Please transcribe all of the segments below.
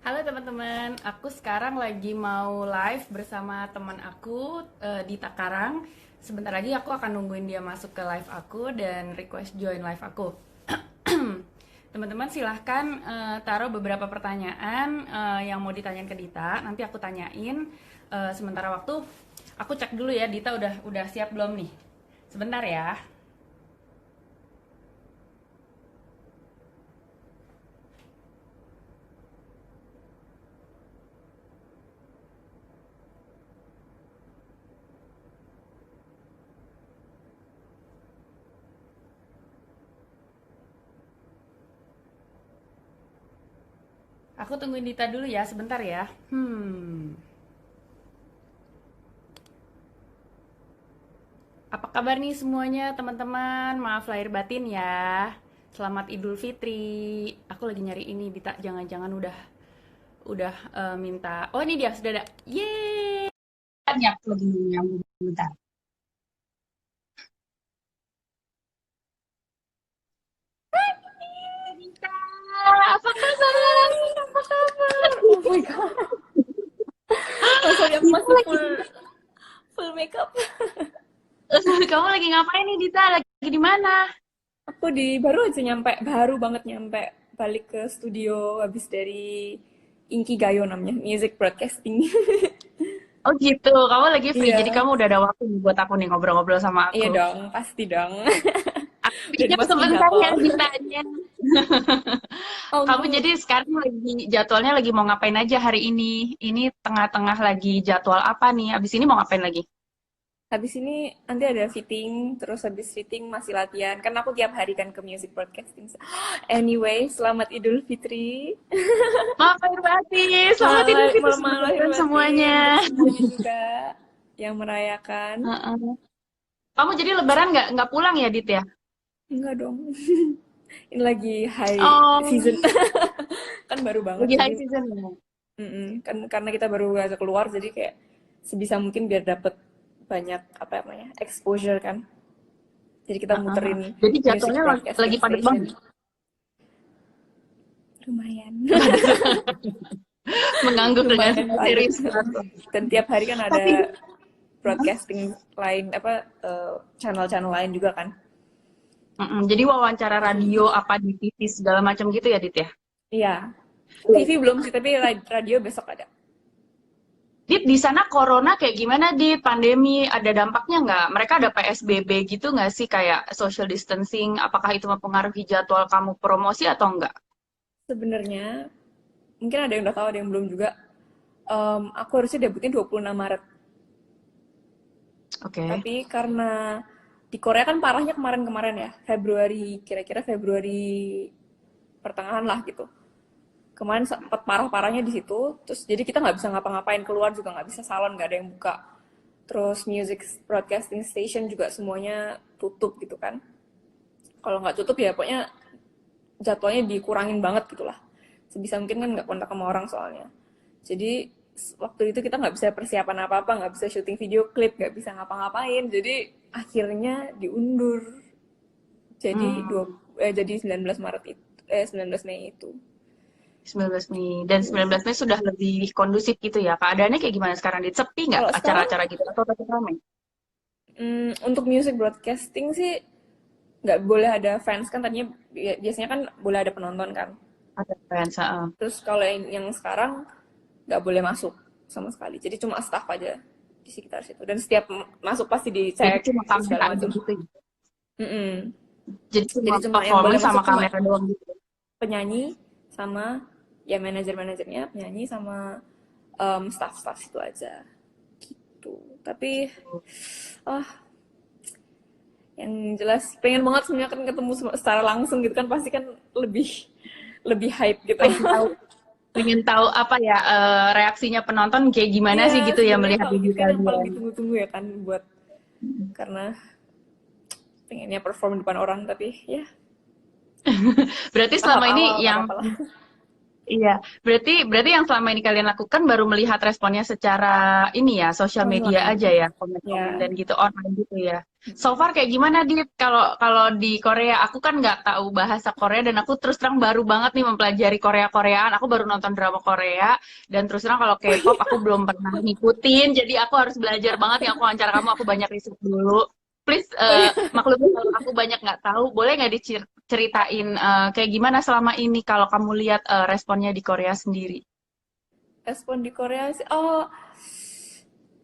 Halo teman-teman, aku sekarang lagi mau live bersama teman aku di Takarang. Sebentar lagi aku akan nungguin dia masuk ke live aku dan request join live aku. Teman-teman silahkan taruh beberapa pertanyaan yang mau ditanyain ke Dita. Nanti aku tanyain. Sementara waktu aku cek dulu ya, Dita udah siap belum nih? Sebentar ya. Aku tungguin Dita dulu ya, sebentar ya. Apa kabar nih semuanya teman-teman? Maaf lahir batin ya. Selamat Idul Fitri. Aku lagi nyari ini, Dita. Jangan-jangan udah minta. Oh ini dia sudah ada. Yeay. Ya, aku lagi nyambung bentar. Rita, apa kabar? Hai, apa kabar? Oh my god. Oh sorry, aku Dita masih lagi, full makeup. kamu lagi ngapain nih Dita? Lagi di mana? Aku baru aja nyampe, baru banget nyampe balik ke studio habis dari Inkigayo namanya, music broadcasting. Oh gitu, kamu lagi free, jadi Iya, kamu udah ada waktu nih buat aku nih ngobrol-ngobrol sama iya aku. dong, pasti dong. Aku Udah pinjam dimasukin sebentar ya jadwal. Ditanya. Oh, Kamu untuk jadi sekarang lagi jadwalnya lagi mau ngapain aja hari ini? Ini tengah-tengah lagi jadwal apa nih? Abis ini mau ngapain lagi? habis ini nanti ada fitting, terus habis fitting masih latihan. Kan aku tiap hari kan ke music broadcasting. Anyway, selamat Idul Fitri. Maaf lahir batin, selamat Idul Fitri Malam lahir teman-teman batin semuanya. untuk semuanya juga yang merayakan. Heeh. Kamu jadi lebaran nggak pulang ya, Dit ya? Enggak dong. Ini lagi high season. Oh, Kan baru banget lagi jadi high season ya? kan karena kita baru aja keluar jadi kayak sebisa mungkin biar dapet banyak apa namanya exposure kan. Jadi kita Heeh, heeh. muterin Jadi music jadwalnya lagi broadcasting padat station. banget. Lumayan. Mengangguk dengan Lumayan padat. serius. Dan tiap hari kan Tapi ada broadcasting lain apa channel-channel lain juga kan. jadi wawancara radio apa di TV segala macam gitu ya, Dit ya? Iya. TV belum sih, tapi radio besok ada. Dit, di sana corona kayak gimana, Dit? Pandemi ada dampaknya nggak? Mereka ada PSBB gitu nggak sih kayak social distancing? Apakah itu mempengaruhi jadwal kamu promosi atau enggak? Sebenarnya mungkin ada yang udah tahu, ada yang belum juga. Aku harusnya debutin 26 Maret. Oke. Tapi karena di Korea kan parahnya kemarin-kemarin ya, Februari, kira-kira Februari pertengahan lah gitu. Kemarin sempat parah-parahnya di situ, terus jadi kita nggak bisa ngapa-ngapain, keluar juga nggak bisa, salon nggak ada yang buka. Terus music broadcasting station juga semuanya tutup gitu kan. Kalau nggak tutup ya pokoknya jadwalnya dikurangin banget gitulah. Sebisa mungkin kan nggak kontak sama orang soalnya. Jadi waktu itu kita nggak bisa persiapan apa-apa, nggak bisa syuting video klip, nggak bisa ngapa-ngapain. Jadi akhirnya diundur. Jadi Hmm, jadi 19 Maret itu 19 Mei itu. 19 Mei. Dan 19 Mei sudah lebih kondusif gitu ya. Keadaannya kayak gimana sekarang? Dit, sepi nggak Kalau sekarang acara-acara gitu? Atau tetap ramai? untuk music broadcasting sih nggak boleh ada fans kan, tadinya biasanya kan boleh ada penonton kan. Ada fans, heeh. Terus kalau yang sekarang nggak boleh masuk sama sekali. Jadi cuma staff aja di sekitar situ. Dan setiap masuk pasti Jadi dicek cuma terus kamera segala aja macam. gitu ya? Mm-mm. Jadi cuma Jadi cuma yang boleh performance sama masuk cuma kamera doang gitu. penyanyi sama ya manajer-manajernya, penyanyi sama staff-staff itu aja. Tuh. Tapi ah yang jelas pengen banget sebenarnya kan ketemu secara langsung gitu kan, pasti kan lebih lebih hype gitu. Pengen tahu pengen tahu apa ya reaksinya penonton kayak gimana Iya, sih gitu ya sebenarnya melihat kalau video itu kan yang paling kalian. ditunggu-tunggu ya kan, buat karena pengennya perform depan orang, tapi ya Berarti tahap selama ini awal nggak yang apa-apa lah. Iya, berarti yang selama ini kalian lakukan baru melihat responnya secara ini ya, sosial media aja Online. ya, komen-komen Ya. dan gitu online gitu ya. So far kayak gimana Dit? Kalau kalau di Korea, aku kan nggak tahu bahasa Korea dan aku terus terang baru banget nih mempelajari Korea-Koreaan. Aku baru nonton drama Korea dan terus terang kalau K-pop aku belum pernah ngikutin, jadi aku harus belajar banget nih. Aku wawancara kamu, aku banyak riset dulu. Please, Oh iya. maklum kalau aku banyak nggak tahu, boleh nggak diceritain kayak gimana selama ini kalau kamu lihat responnya di Korea sendiri? Respon di Korea sih, oh,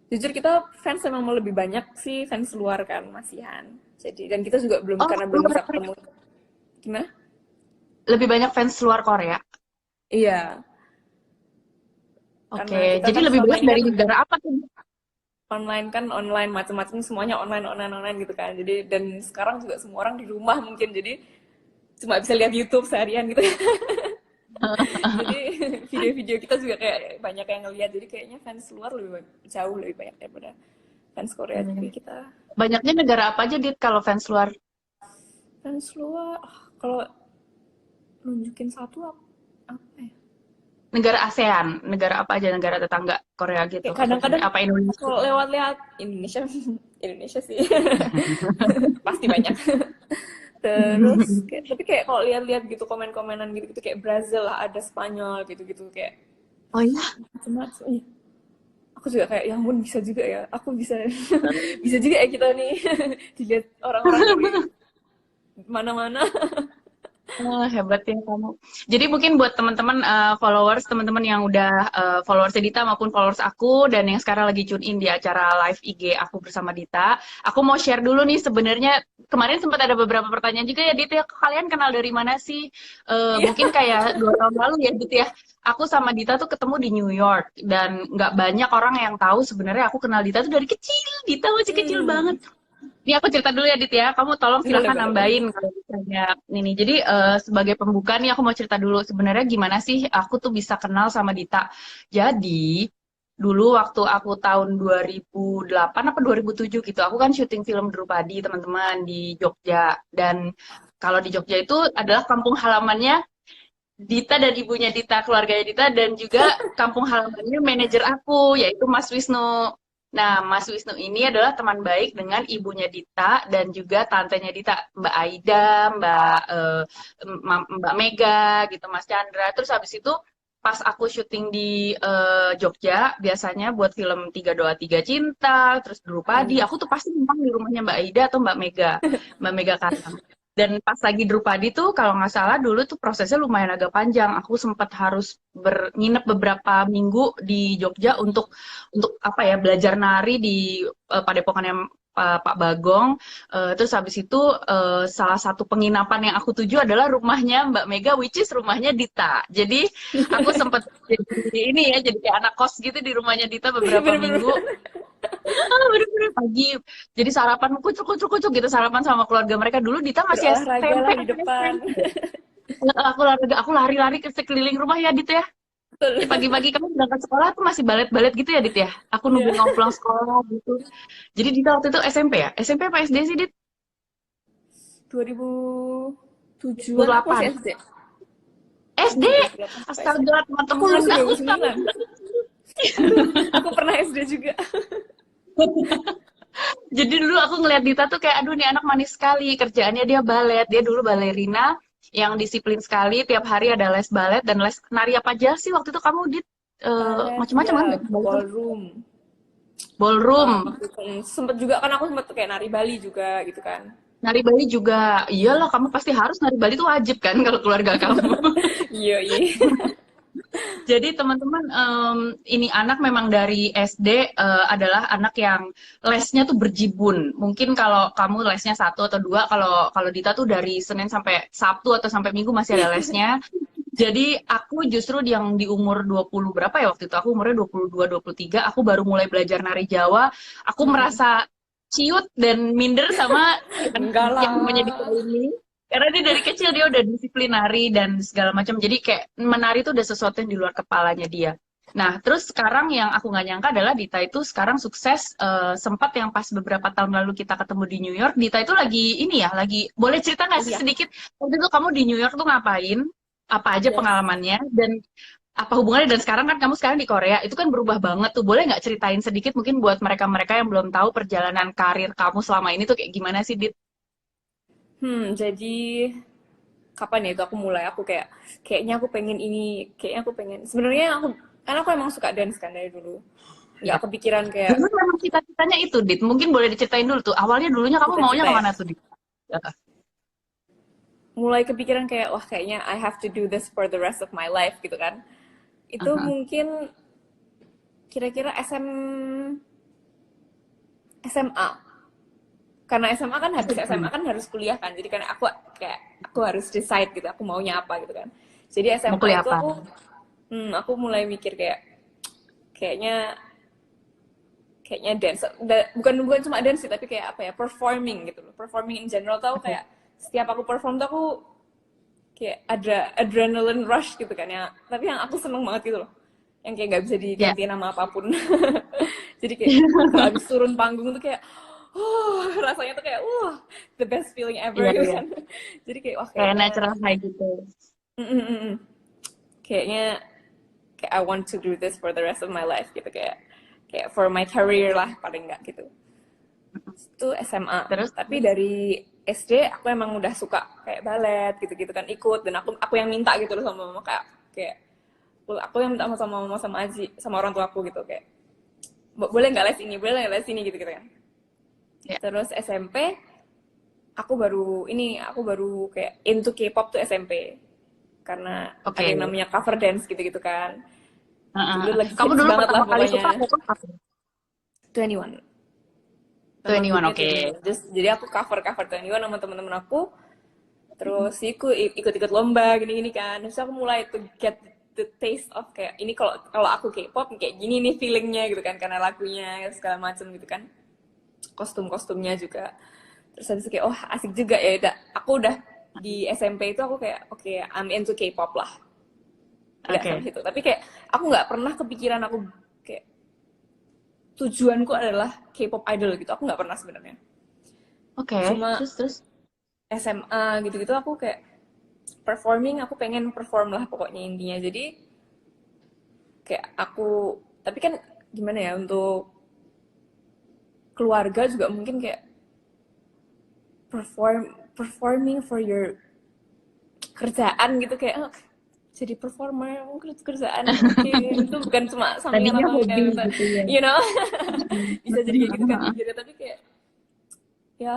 jujur kita fans emang mau lebih banyak sih fans luar kan masihan. Jadi dan kita juga belum Oh, karena belum luar bisa Korea. ketemu. Gimana? Lebih banyak fans luar Korea. Iya, Oke, karena kita jadi kan lebih selama banyak ini dari kan negara apa tuh? online kan online macam-macam semuanya online online online gitu kan. Jadi dan sekarang juga semua orang di rumah mungkin jadi cuma bisa lihat YouTube seharian gitu. Jadi video-video kita juga kayak banyak yang ngeliat. Jadi kayaknya fans luar jauh lebih banyak daripada fans Korea juga Hmm. kita. Banyaknya negara apa aja, Dit, kalau fans luar? Fans luar, kalau nunjukin satu apa ya? Negara ASEAN, negara apa aja, negara tetangga Korea gitu, Kayak atau kadang-kadang apa Indonesia? kalau lewat-lewat Indonesia, Indonesia sih pasti banyak. Terus tapi kayak kalau lihat-lihat gitu komen-komenan gitu-gitu kayak Brazil lah, ada Spanyol gitu-gitu kayak Oh iya, macam-macam. Ih, aku juga kayak ya ampun bisa juga ya. Aku bisa bisa juga ya kita nih dilihat orang-orang dari mana-mana. oh, hebat ya kamu. Jadi mungkin buat teman-teman followers, teman-teman yang udah followers Dita maupun followers aku dan yang sekarang lagi tune in di acara live IG aku bersama Dita, aku mau share dulu nih sebenarnya kemarin sempat ada beberapa pertanyaan juga ya Dita, kalian kenal dari mana sih? Iya, Mungkin kayak 2 tahun lalu ya Dita ya. Aku sama Dita tuh ketemu di New York dan nggak banyak orang yang tahu sebenarnya aku kenal Dita tuh dari kecil. Dita masih kecil banget. hmm, Ini aku cerita dulu ya, Dit ya. Kamu tolong boleh silahkan boleh boleh. nambahin kalau misalnya ini. Jadi sebagai pembuka nih aku mau cerita dulu. Sebenarnya gimana sih aku tuh bisa kenal sama Dita. Jadi dulu waktu aku tahun 2008 apa 2007 gitu, aku kan syuting film Drupadi teman-teman di Jogja. Dan kalau di Jogja itu adalah kampung halamannya Dita dan ibunya Dita, keluarganya Dita, dan juga kampung halamannya manajer aku, yaitu Mas Wisnu. Nah, Mas Wisnu ini adalah teman baik dengan ibunya Dita dan juga tantenya Dita, Mbak Aida, Mbak Mega, gitu, Mas Chandra. Terus habis itu pas aku syuting di Jogja, biasanya buat film Tiga Doa Tiga Cinta, terus Drupadi, Hmm. aku tuh pasti memang di rumahnya Mbak Aida atau Mbak Mega Karim. Dan pas lagi Drupadi tuh kalau nggak salah dulu tuh prosesnya lumayan agak panjang. Aku sempat harus nginep beberapa minggu di Jogja untuk apa ya belajar nari di Padepokannya Pak Bagong. Terus habis itu salah satu penginapan yang aku tuju adalah rumahnya Mbak Mega, which is rumahnya Dita. Jadi aku sempat jadi ini ya, jadi kayak anak kos gitu di rumahnya Dita beberapa minggu. Bener-bener Bener-bener pagi. Jadi sarapan kucuk kucuk kucuk gitu sarapan sama keluarga mereka dulu Dita masih berolahraga SMP lah di atau depan. SMP. Aku lari-lari ke sekeliling rumah ya Dit ya. Betul. Pagi-pagi kamu berangkat sekolah tuh masih balet-balet gitu ya Dit ya. Aku Iya. nungguin kamu pulang sekolah gitu. Jadi Dita waktu itu SMP ya? SMP apa SD sih Dit? 2007-an aku 2008. masih SD. SD. 7 2008 sampai SD. Astaga, Aku teman-teman masih aku sama. 2009. Aku pernah SD juga. Jadi dulu aku ngeliat Dita tuh kayak aduh nih anak manis sekali. Kerjaannya dia balet. Dia dulu balerina yang disiplin sekali. Tiap hari ada les balet dan les nari apa aja sih waktu itu kamu Dit? Balet, Macam-macam ya, kan nggak? Balet tuh. ballroom. Ballroom. Waktu itu sempet juga kan aku sempet kayak nari Bali juga gitu kan. Nari Bali juga. Iyalah kamu pasti harus nari Bali tuh wajib kan kalau keluarga kamu. Iya, iya. Jadi teman-teman ini anak memang dari SD adalah anak yang lesnya tuh berjibun. Mungkin kalau kamu lesnya 1 atau 2, kalau kalau Dita tuh dari Senin sampai Sabtu atau sampai Minggu masih ada lesnya. Jadi aku justru yang di umur 20 berapa ya waktu itu, aku umurnya 22, 23, aku baru mulai belajar nari Jawa. Aku Hmm. merasa ciut dan minder sama Enggak yang namanya Dita lah. ini. Karena dia dari kecil dia udah disiplin nari dan segala macam. Jadi kayak menari itu udah sesuatu yang di luar kepalanya dia. Nah, terus sekarang yang aku nggak nyangka adalah Dita itu sekarang sukses. Sempat yang pas beberapa tahun lalu kita ketemu di New York, Dita itu lagi ini ya, lagi boleh cerita nggak sih Kuliah. sedikit waktu itu kamu di New York tuh ngapain? Apa aja Yes. pengalamannya dan apa hubungannya, dan sekarang kan kamu sekarang di Korea itu kan berubah banget tuh. Boleh nggak ceritain sedikit mungkin buat mereka-mereka yang belum tahu perjalanan karir kamu selama ini tuh kayak gimana sih, Dit? Jadi kapan ya itu aku mulai, aku kayaknya aku pengen ini, kayaknya aku pengen, sebenarnya aku, karena aku emang suka dance kan dari dulu, nggak Ya. kepikiran kayak Dulu memang cita-citanya itu, Dit. Mungkin boleh diceritain dulu tuh. Awalnya dulunya kamu maunya cita-cita ya, kemana tuh, Dit? Ya. mulai kepikiran kayak wah kayaknya I have to do this for the rest of my life gitu kan. Itu Aha. mungkin kira-kira SMA, karena SMA kan habis SMA SMA. kan harus kuliah kan, jadi kan aku harus decide gitu aku maunya apa gitu kan. Jadi Mau SMA kuliah itu apa? aku mulai mikir kayaknya kayaknya dance, bukan bukan cuma dance sih, tapi kayak apa ya, performing gitu loh, performing in general. Tau Oke. kayak setiap aku perform tuh aku kayak ada adrenaline rush gitu kan ya, tapi yang aku seneng banget gitu loh, yang kayak nggak bisa Ya. diganti nama apapun. Jadi kayak kalau habis turun panggung tuh kayak rasanya tuh kayak the best feeling ever Iya, gitu iya. kan. Jadi kayak wah Kayak kayaknya natural high gitu. mm, mm, mm, mm. kayaknya kayak I want to do this for the rest of my life gitu, kayak for my career lah paling nggak gitu. Itu SMA. Terus, Tapi dari SD aku emang udah suka kayak balet gitu-gitu kan, ikut, dan aku yang minta gitu loh sama mama, kayak aku yang minta sama mama sama Aji sama orang tua aku gitu, kayak boleh nggak les ini, boleh nggak les ini gitu gitu kan. ya. Terus SMP aku baru kayak into K-pop tuh SMP, karena ada Oke. yang namanya cover dance gitu-gitu kan. Heeh. Dulu lagi Kamu hits dulu banget lah pertama kali suka pokoknya. K-pop apa? 21. Nama 21, grupnya oke. 21. Jadi aku cover 21 sama teman-teman aku. Terus ikut-ikut lomba gini-gini kan. Terus aku mulai to get the taste of kayak ini, kalau kalau aku K-pop kayak gini nih feelingnya gitu kan, karena lagunya segala macam gitu kan. Kostum-kostumnya juga. Terus habis itu kayak asik juga ya. Aku udah di SMP itu aku kayak oke, I'm into K-pop lah. Udah sampai Oke. situ. Tapi kayak aku nggak pernah kepikiran aku kayak tujuanku adalah K-pop idol gitu. Aku nggak pernah sebenarnya. Oke. Cuma Terus. SMA gitu-gitu aku kayak performing, aku pengen perform lah pokoknya intinya. Jadi kayak aku, tapi kan gimana ya, untuk keluarga juga mungkin kayak performing for your kerjaan gitu, kayak jadi performer kerjaan, oke. Itu bukan cuma sampingan Tadinya atau hobi gitu, gitu ya. you know. Bisa jadi kayak gitu kan Mm. mikirnya, tapi kayak ya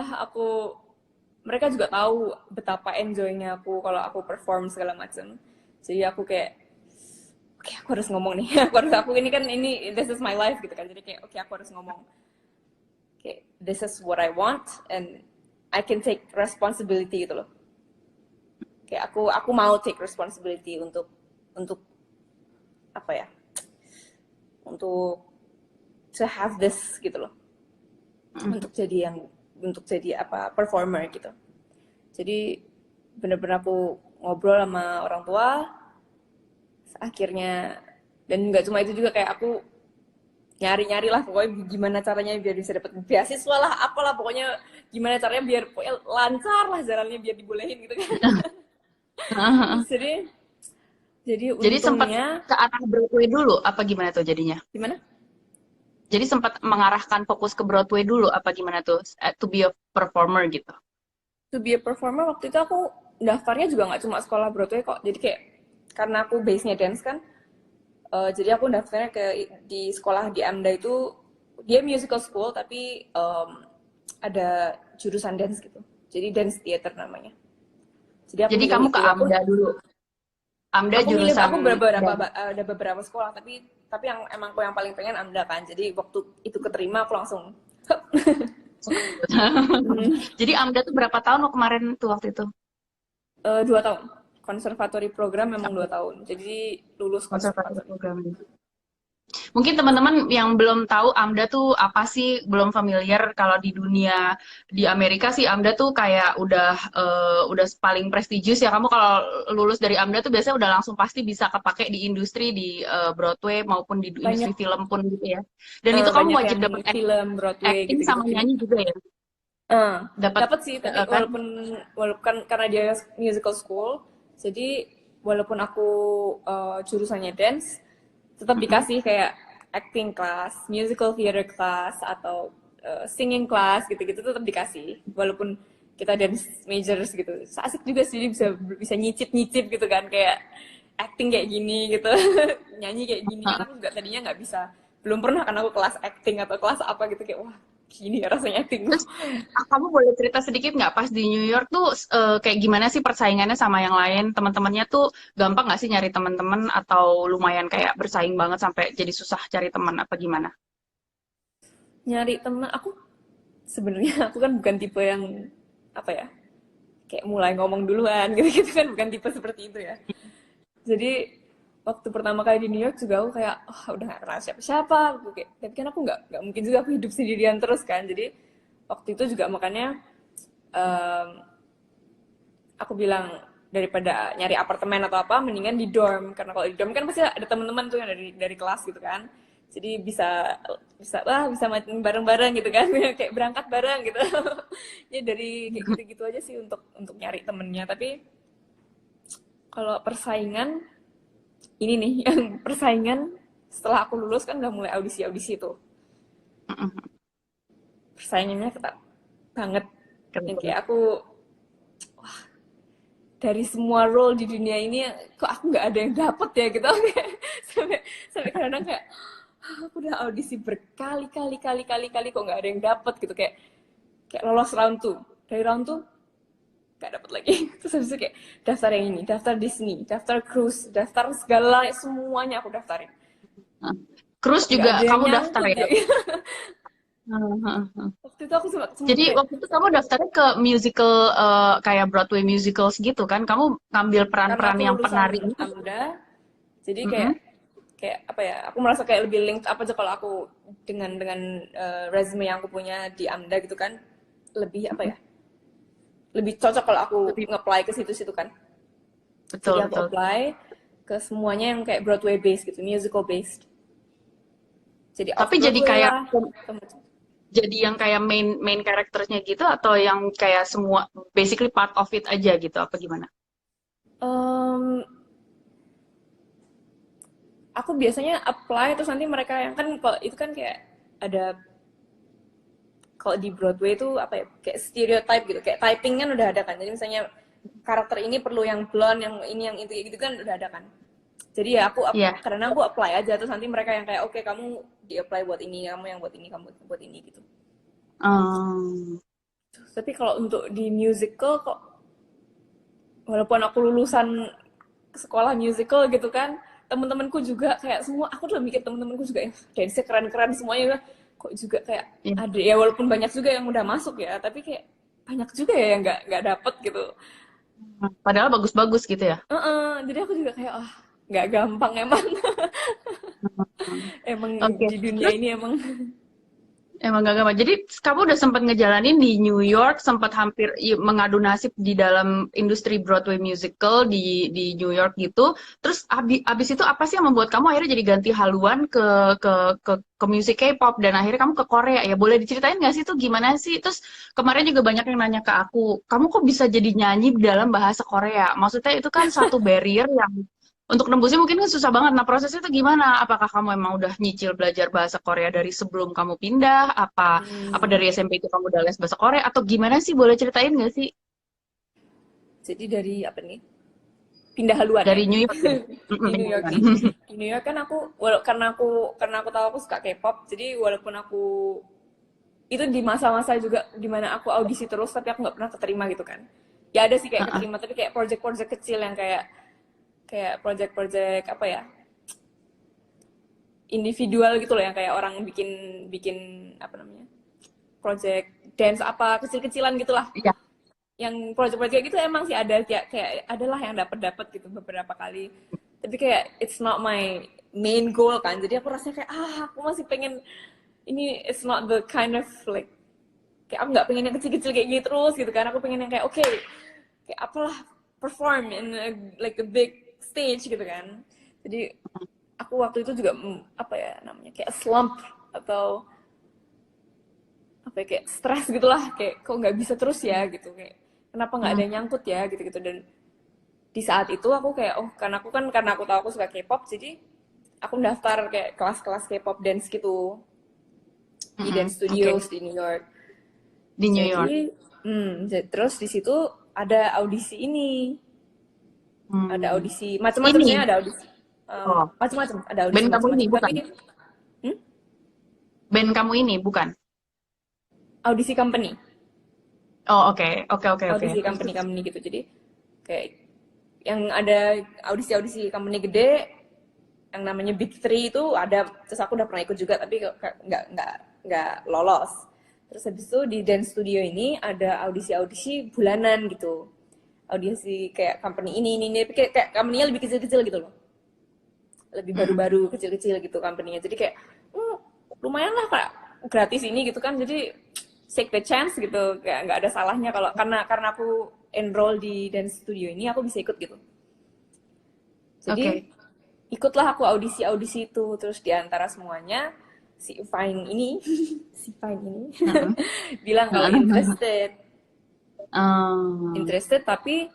mereka juga tahu betapa enjoynya aku kalau aku perform segala macam. Jadi aku kayak oke, aku harus ngomong nih. Aku ini kan, ini this is my life gitu kan. Jadi kayak oke, aku harus ngomong kayak this is what I want and I can take responsibility gitu loh. Kayak aku mau take responsibility untuk apa ya, untuk to have this gitu loh, untuk jadi apa, performer gitu. Jadi bener-bener aku ngobrol sama orang tua akhirnya, dan nggak cuma itu juga, kayak aku nyari-nyari lah pokoknya gimana caranya biar bisa dapat beasiswa lah, apalah pokoknya gimana caranya biar pokoknya lancar lah jalannya biar dibolehin gitu kan. jadi Jadi sempat untungnya ke arah Broadway dulu, apa gimana tuh jadinya? gimana, Jadi sempat mengarahkan fokus ke Broadway dulu, apa gimana tuh? To be a performer gitu. to be a performer waktu itu aku daftarnya juga nggak cuma sekolah Broadway kok. Jadi kayak karena aku base-nya dance kan, jadi aku daftarnya di sekolah di AMDA itu, dia musical school tapi ada jurusan dance gitu. Jadi dance theater namanya. Jadi aku Jadi milih kamu ke itu. AMDA dulu. AMDA Aku jurusan beberapa dance. ada beberapa sekolah, tapi yang emang aku yang paling pengen AMDA kan. Jadi waktu itu keterima aku langsung Jadi AMDA tuh berapa tahun lo kemarin tuh waktu itu? 2 tahun. Konservatori program memang 2 tahun. Jadi lulus Konservatif konservatori. program. Mungkin teman-teman yang belum tahu AMDA tuh apa sih, belum familiar. Kalau di dunia, di Amerika sih AMDA tuh kayak udah paling prestigious ya. Kamu kalau lulus dari AMDA tuh biasanya udah langsung pasti bisa kepake di industri, di Broadway maupun di industri Banyak film pun gitu ya. Dan itu kamu banyak wajib yang dapat film Broadway acting gitu-gitu sama film. nyanyi juga ya. Dapat Dapat sih, tapi kan? walaupun walaupun karena dia musical school, jadi walaupun aku jurusannya dance, tetap Mm-mm. dikasih kayak acting class, musical theater class, atau singing class gitu-gitu tetap dikasih. Walaupun kita dance majors gitu. Asik juga sih, bisa bisa nyicip-nyicip gitu kan, kayak acting kayak gini gitu, nyanyi kayak gini kan aku juga tadinya nggak bisa, belum pernah kan aku kelas acting atau kelas apa gitu, kayak wah gini ya rasanya acting tuh. Terus kamu boleh cerita sedikit nggak pas di New York tuh kayak gimana sih persaingannya sama yang lain? Teman-temannya tuh gampang nggak sih nyari teman-teman atau lumayan kayak bersaing banget sampai jadi susah cari teman apa gimana? Nyari temen aku, sebenarnya aku kan bukan tipe yang apa ya, kayak mulai ngomong duluan gitu-gitu kan, bukan tipe seperti itu ya. Jadi waktu pertama kali di New York juga aku kayak oh, udah gak kenal siapa-siapa aku kayak, tapi kan aku nggak mungkin juga aku hidup sendirian terus kan. Jadi waktu itu juga makanya em, aku bilang daripada nyari apartemen atau apa mendingan di dorm, karena kalau di dorm kan pasti ada teman-teman tuh yang dari kelas gitu kan, jadi bisa bisa wah bisa main bareng-bareng gitu kan, kayak berangkat bareng gitu. Ya dari kayak gitu-gitu aja sih untuk nyari temennya. Tapi kalau persaingan ini nih, yang persaingan setelah aku lulus kan udah mulai audisi-audisi tuh, Mm-mm. persaingannya ketat banget. Yang Keren. kayak aku dari semua role di dunia ini kok aku nggak ada yang dapet ya gitu. sampai sampai kadang kayak "Ah, aku udah audisi berkali-kali kali-kali kok nggak ada yang dapet gitu, kayak kayak lolos round tuh, dari round tuh nggak dapet lagi. Terus habis itu kayak daftar yang ini, daftar Disney, daftar cruise, daftar segala semuanya aku daftarin, Nah, Cruise nggak juga ada yang kamu daftar nyangkut ya? ya. Heeh. Waktu itu aku sempet Jadi kayak waktu itu kamu daftarnya ke musical kayak Broadway musicals gitu kan? Kamu ngambil karena peran-peran aku yang lulusan penari gitu? AMDA, jadi kayak Mm-mm. kayak apa ya, aku merasa kayak lebih link apa aja kalau aku dengan resume yang aku punya di AMDA gitu kan, lebih apa ya, lebih cocok kalau aku Lebih nge-apply ke situ-situ kan. Jadi betul aku betul. apply ke semuanya yang kayak Broadway based gitu, musical based, jadi off Tapi Broadway lah. jadi yang kayak main main karakternya gitu atau yang kayak semua basically part of it aja gitu apa gimana? Em, aku biasanya apply terus nanti mereka yang kan, kalau itu kan kayak ada, kalau di Broadway itu apa ya, kayak stereotype gitu, kayak typing kan udah ada kan, jadi misalnya karakter ini perlu yang blonde, yang ini yang itu gitu kan udah ada kan. Jadi ya aku Iya. karena aku apply aja terus nanti mereka yang kayak oke okay, kamu di apply buat ini, kamu yang buat ini, kamu buat ini gitu. Em, Tapi kalau untuk di musical kok, walaupun aku lulusan sekolah musical gitu kan, temen-temenku juga kayak semua, aku tuh mikir temen-temenku juga ya dance keren-keren semuanya, kok juga kayak iya. ada ya, walaupun banyak juga yang udah masuk ya, tapi kayak banyak juga ya yang nggak dapet gitu. Padahal bagus-bagus gitu ya. Jadi aku juga kayak ah, nggak gampang emang. Emang Oke. di dunia Terus ini emang. emang gak gampang. Jadi kamu udah sempat ngejalanin di New York, sempat hampir mengadu nasib di dalam industri Broadway musical di New York gitu. Terus abis itu apa sih yang membuat kamu akhirnya jadi ganti haluan ke musik K-pop dan akhirnya kamu ke Korea ya? Boleh diceritain nggak sih itu gimana sih? Terus kemarin juga banyak yang nanya ke aku, kamu kok bisa jadi nyanyi dalam bahasa Korea? Maksudnya itu kan satu barrier yang untuk nembusnya mungkin kan susah banget. Nah, prosesnya itu gimana? Apakah kamu emang udah nyicil belajar bahasa Korea dari sebelum kamu pindah? Apa Hmm, dari SMP itu kamu udah les bahasa Korea? Atau gimana sih? Boleh ceritain nggak sih? jadi dari apa nih, pindah haluan ya. Dari New York ya? Di Mm-mm, New York lingkungan. nih, di New York kan aku karena aku tahu aku suka K-pop, jadi walaupun aku itu di masa-masa juga dimana aku audisi terus tapi aku nggak pernah keterima gitu kan, ya ada sih kayak Heeh. keterima tapi kayak project-project kecil yang kayak kayak project-project apa ya, individual gitu loh, yang kayak orang bikin bikin apa namanya, project dance apa kecil-kecilan gitulah. Iya. Yang project-project gitu emang sih ada, kayak adalah yang dapat gitu beberapa kali, tapi kayak it's not my main goal kan, jadi aku rasanya kayak ah aku masih pengen ini, it's not the kind of like, kayak aku nggak pengen yang kecil-kecil kayak gitu terus gitu kan, aku pengen yang kayak oke okay, kayak apalah, perform in like a big stage gitu kan. Jadi aku waktu itu juga apa ya namanya, kayak slump atau apa ya, kayak stres gitulah, kayak kok nggak bisa terus ya gitu, kayak kenapa nggak ada yang nyangkut ya gitu gitu. Dan di saat itu aku kayak karena aku tahu aku suka K-pop, jadi aku daftar kayak kelas-kelas K-pop dance gitu di dance Oke. studios di New York. Di New York. Jadi, terus di situ ada audisi ini, ada Hmm. audisi macam-macam, Ini, sebenarnya ada audisi oh, macam-macam, ada audisi band kamu ini macam-macam. Tapi bukan? hmm, Band kamu ini bukan? audisi company, Oh, oke, oke, oke, oke. audisi Terus, terus. company gitu. Jadi kayak yang ada audisi-audisi company gede, yang namanya Big Three itu ada. Terus aku udah pernah ikut juga, tapi nggak lolos. Terus habis itu di dance studio ini ada audisi-audisi bulanan gitu, audisi kayak company ini kayak company-nya lebih kecil-kecil gitu loh, lebih Mm-mm. baru-baru kecil-kecil gitu company-nya. Jadi kayak lumayan lah kak, gratis ini gitu kan. Jadi take the chance gitu, kayak nggak ada salahnya kalau karena aku enroll di dance studio ini, aku bisa ikut gitu. Jadi Oke. ikutlah aku audisi-audisi itu. Terus di antara semuanya si Fine ini si Fine ini Heeh. bilang kalau Heeh. interested, Oh, tapi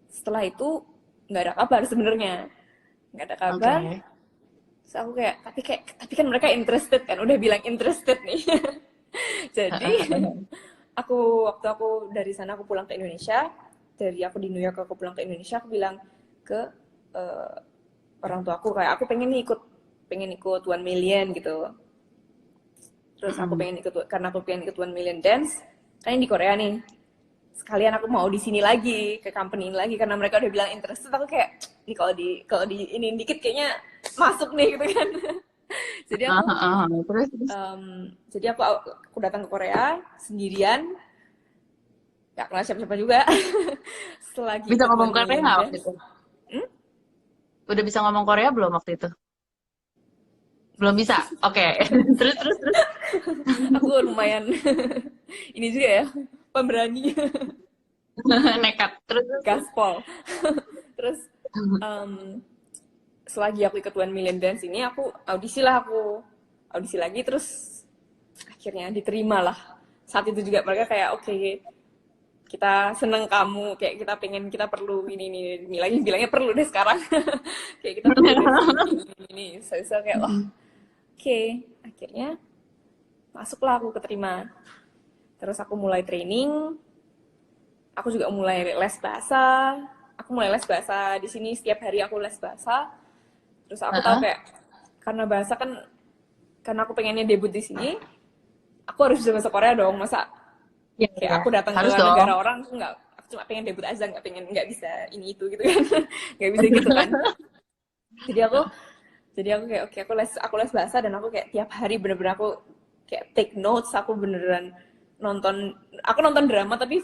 setelah itu nggak ada kabar sebenarnya, nggak ada kabar. oke. Terus aku kayak tapi kan mereka interested kan, udah bilang interested nih. Jadi Heeh, heeh. waktu aku dari sana, aku pulang ke Indonesia, dari aku di New York aku pulang ke Indonesia, aku bilang ke eh, orang tua aku kayak aku pengen ikut 1 million gitu. Terus aku Mm-mm. pengen ikut, karena aku pengen ikut 1 million dance kan di Korea nih, sekalian aku mau di sini lagi ke company ini lagi, karena mereka udah bilang interested. Aku kayak ini kalau di ini dikit kayaknya masuk nih gitu kan. jadi Heeh, aku heeh, heeh. Terus, terus. jadi aku datang ke Korea sendirian, gak kenal siapa-siapa juga. Selagi Bisa ikut ngomong 1 million Korea nggak waktu dance. itu? hmm? Udah bisa ngomong Korea belum waktu itu? Belum bisa. Oke. Terus, terus, terus. Aku lumayan ini juga ya, pemberani. Nekat. Terus, terus, terus. Gaspol. Terus um, selagi aku ikut 1 million dance ini, aku audisi lagi. Terus akhirnya diterima lah. Saat itu juga mereka kayak oke, kita seneng kamu, kayak kita perlu ini lagi, bilangnya perlu deh sekarang. Kayak kita perlu deh ini. Saya kayak wah, Mm-mm. oke. Akhirnya masuklah, aku keterima. Terus aku mulai training, aku juga mulai les bahasa. Aku mulai les bahasa di sini, setiap hari aku les bahasa. Terus aku tahu Heeh. kayak karena bahasa kan, karena aku pengennya debut di sini, aku harus bisa bahasa Korea dong. Masa Iya, kayak iya. aku datang ke Harus dong. negara orang, aku cuma pengen debut aja, nggak bisa ini itu gitu kan. Nggak bisa gitu kan. Jadi aku kayak oke, aku les bahasa. Dan aku kayak tiap hari bener-bener aku kayak take notes. Aku beneran nonton aku nonton drama, tapi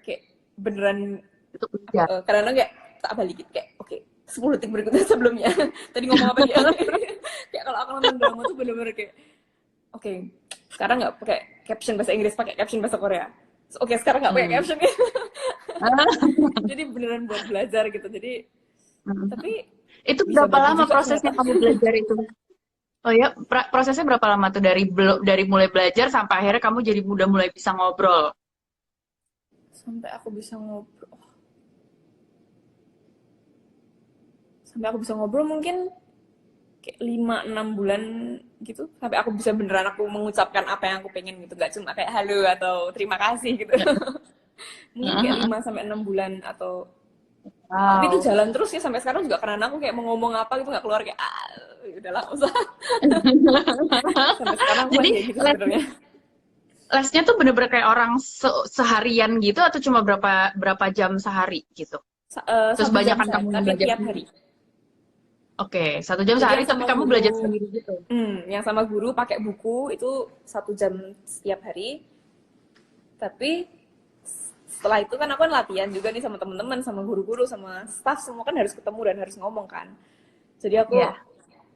kayak beneran Itu kerja. kadang-kadang kayak tak balikin kayak oke, 10 detik berikutnya sebelumnya tadi ngomong apa dia. Kayak kalau aku nonton drama tuh bener-bener kayak oke, sekarang nggak pakai caption bahasa Inggris, pakai caption bahasa Korea. Oke, sekarang nggak pakai Hmm. caption. Jadi beneran buat belajar gitu. Jadi tapi Itu bisa berapa bagus lama juga prosesnya ternyata. kamu belajar itu? Oh ya, prosesnya berapa lama tuh dari mulai belajar sampai akhirnya kamu jadi udah mulai bisa ngobrol? sampai aku bisa ngobrol Sampai aku bisa ngobrol mungkin kayak 5-6 bulan gitu, sampai aku bisa beneran aku mengucapkan apa yang aku pengen gitu, nggak cuma kayak halo atau terima kasih gitu. Mungkin kayak 5-6 bulan. Atau tapi itu Wow. jalan terus ya sampai sekarang juga, karena aku kayak mau ngomong apa gitu nggak keluar, kayak udahlah usah. Sampai sekarang aku Jadi masih kayak gitu lesnya, sebenarnya. lesnya tuh bener-bener kayak orang seharian gitu atau cuma berapa berapa jam sehari gitu? Terus 1 jam banyakan saya, kamu yang tapi belajar tiap sendiri? hari. Oke, 1 jam Jadi sehari tapi kamu belajar sendiri gitu. yang sama guru pakai buku itu 1 jam setiap hari. Tapi setelah itu kan aku kan latihan juga nih sama teman-teman, sama guru-guru, sama staff, semua kan harus ketemu dan harus ngomong kan. Jadi aku, Iya.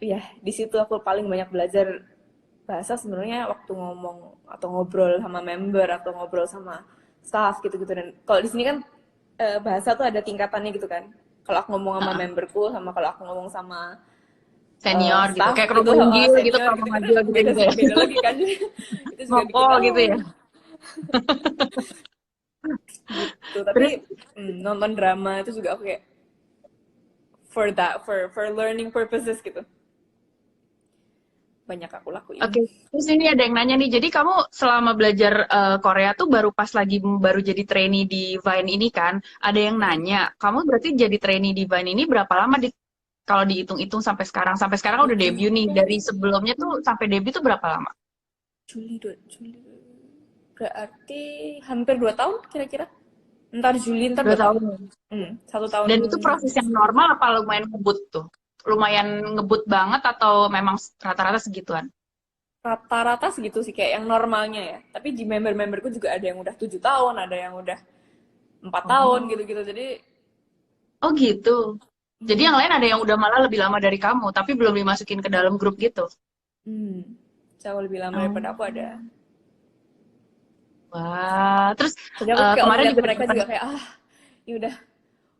ya di situ aku paling banyak belajar bahasa sebenarnya, waktu ngomong atau ngobrol sama member atau ngobrol sama staff gitu-gitu. Dan kalau di sini kan bahasa tuh ada tingkatannya gitu kan. Kalau aku ngomong sama Heeh. memberku, sama kalau aku ngomong sama Senior gitu. staff Kayak gitu, kerumuh linggil gitu, senior kerumuh gitu, ngajil gitu beda gitu ya. beda lagi kan. Itu juga bikin Ngokol gitu ya. gitu. Terus, Tapi nonton drama itu juga aku kayak for that, for learning purposes gitu. Banyak aku lakuin. oke. Terus ini ada yang nanya nih, jadi kamu selama belajar Korea tuh baru pas lagi baru jadi trainee di Vine ini kan, ada yang nanya, kamu berarti jadi trainee di Vine ini berapa lama di kalau dihitung-hitung sampai sekarang udah Itu debut nih, dari sebelumnya tuh sampai debut tuh berapa lama? Juli berarti hampir 2 tahun kira-kira. Ntar Juli, ntar 2 tahun. 2 tahun. 1 tahun. Dan itu proses yang normal apa lumayan ngebut tuh? Lumayan ngebut banget atau memang rata-rata segituan? Rata-rata segitu sih kayak yang normalnya ya. Tapi di member-memberku juga ada yang udah 7 tahun, ada yang udah 4 tahun Oh. gitu-gitu. Jadi Oh gitu. Jadi yang lain hmm, ada yang udah malah lebih lama dari kamu, tapi belum dimasukin ke dalam grup gitu. hmm, jauh lebih lama daripada aku Oh. ada. Wah, terus Jadi aku kayak kemarin ngeliat juga mereka dapat juga kayak ini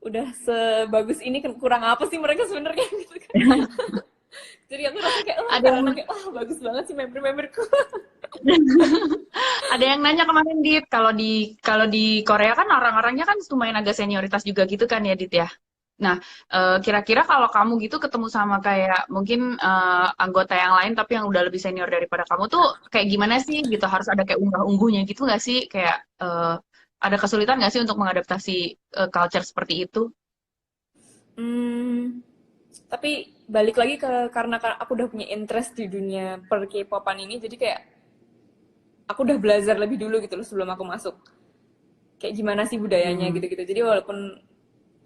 udah sebagus ini kurang apa sih mereka sebenarnya gitu kan. Jadi aku rasa kayak ada yang karena kayak bagus banget sih member-memberku. ada yang nanya kemarin Dit, kalau di Korea kan orang-orangnya kan lumayan agak senioritas juga gitu kan ya Dit ya. Nah, kira-kira kalau kamu gitu ketemu sama kayak mungkin anggota yang lain tapi yang udah lebih senior daripada kamu tuh kayak gimana sih gitu? Harus ada kayak unggah-ungguhnya gitu nggak sih? Kayak ada kesulitan nggak sih untuk mengadaptasi culture seperti itu? Hmm, tapi balik lagi karena aku udah punya interest di dunia per K-popan ini, jadi kayak aku udah belajar lebih dulu gitu loh sebelum aku masuk. Kayak gimana sih budayanya Hmm. gitu-gitu. Jadi walaupun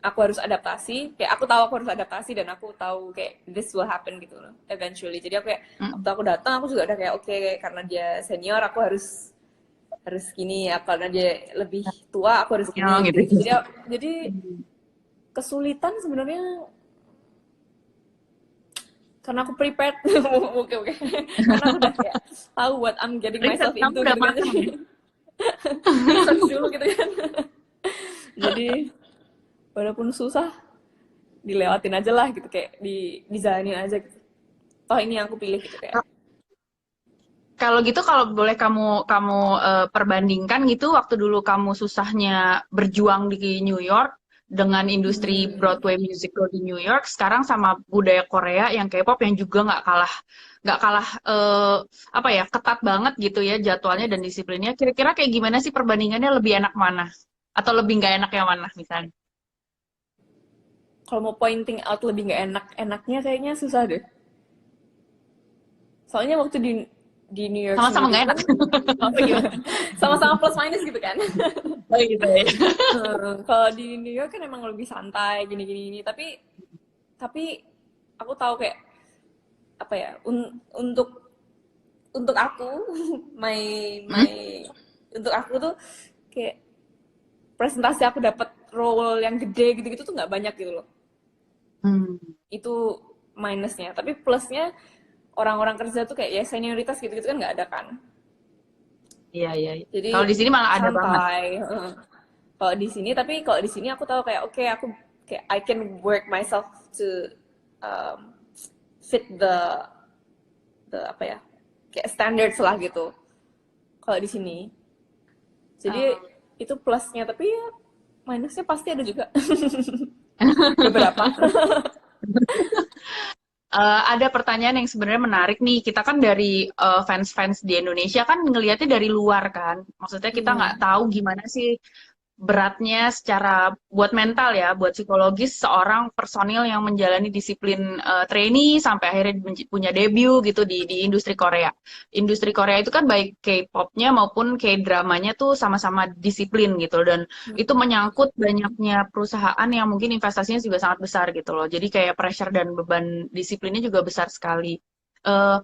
aku harus adaptasi, kayak aku harus adaptasi dan aku tahu kayak this will happen gitu loh eventually. Jadi aku kayak waktu Mm. aku datang aku juga udah kayak oke, karena dia senior aku harus harus gini ya, karena dia lebih tua aku harus Ya, gini gitu. gitu-gitu. Jadi kesulitan sebenarnya karena aku prepared. Oke oke, karena aku udah kayak tahu what I'm getting Riset myself kamu into udah gitu kan. matang. Jadi research dulu gitu kan. Jadi walaupun susah dilewatin aja lah gitu, kayak dijalanin aja gitu. Toh ini yang aku pilih gitu kayak. Kalau gitu, kalau boleh kamu kamu perbandingkan gitu, waktu dulu kamu susahnya berjuang di New York dengan industri Hmm, Broadway musical di New York, sekarang sama budaya Korea yang K-pop yang juga nggak kalah apa ya, ketat banget gitu ya jadwalnya dan disiplinnya. Kira-kira kayak gimana sih perbandingannya, lebih enak mana? Atau lebih nggak enak yang mana misalnya? kalau mau pointing out lebih nggak enaknya kayaknya susah deh. Soalnya waktu di New York Sama-sama sendiri nggak enak. pun apa gimana? Sama-sama plus minus gitu kan. Oh gitu ya. Kalau di New York kan emang lebih santai gini-gini, tapi aku tahu kayak apa ya, untuk aku my Hmm? my untuk aku tuh kayak presentasi aku dapat role yang gede gitu-gitu tuh nggak banyak gitu loh. Hmm. Itu minusnya. Tapi plusnya orang-orang kerja tuh kayak ya senioritas gitu-gitu kan nggak ada kan. Iya, iya, iya. Jadi Kalau di sini malah ada banget. santai. Kalau di sini, tapi kalau di sini aku tahu kayak oke, aku kayak I can work myself to um, fit the apa ya, kayak standards lah gitu. Kalau di sini, jadi Eh, itu plusnya, tapi ya minusnya pasti ada juga. Beberapa. Ada pertanyaan yang sebenarnya menarik nih. Kita kan dari fans-fans di Indonesia kan ngelihatnya dari luar kan. Maksudnya kita nggak Hmm. tahu gimana sih beratnya secara buat mental ya, buat psikologis seorang personil yang menjalani disiplin trainee sampai akhirnya punya debut gitu di industri Korea. Industri Korea itu kan baik K-popnya maupun K-dramanya tuh sama-sama disiplin gitu, dan itu menyangkut banyaknya perusahaan yang mungkin investasinya juga sangat besar gitu loh. Jadi kayak pressure dan beban disiplinnya juga besar sekali. Eh,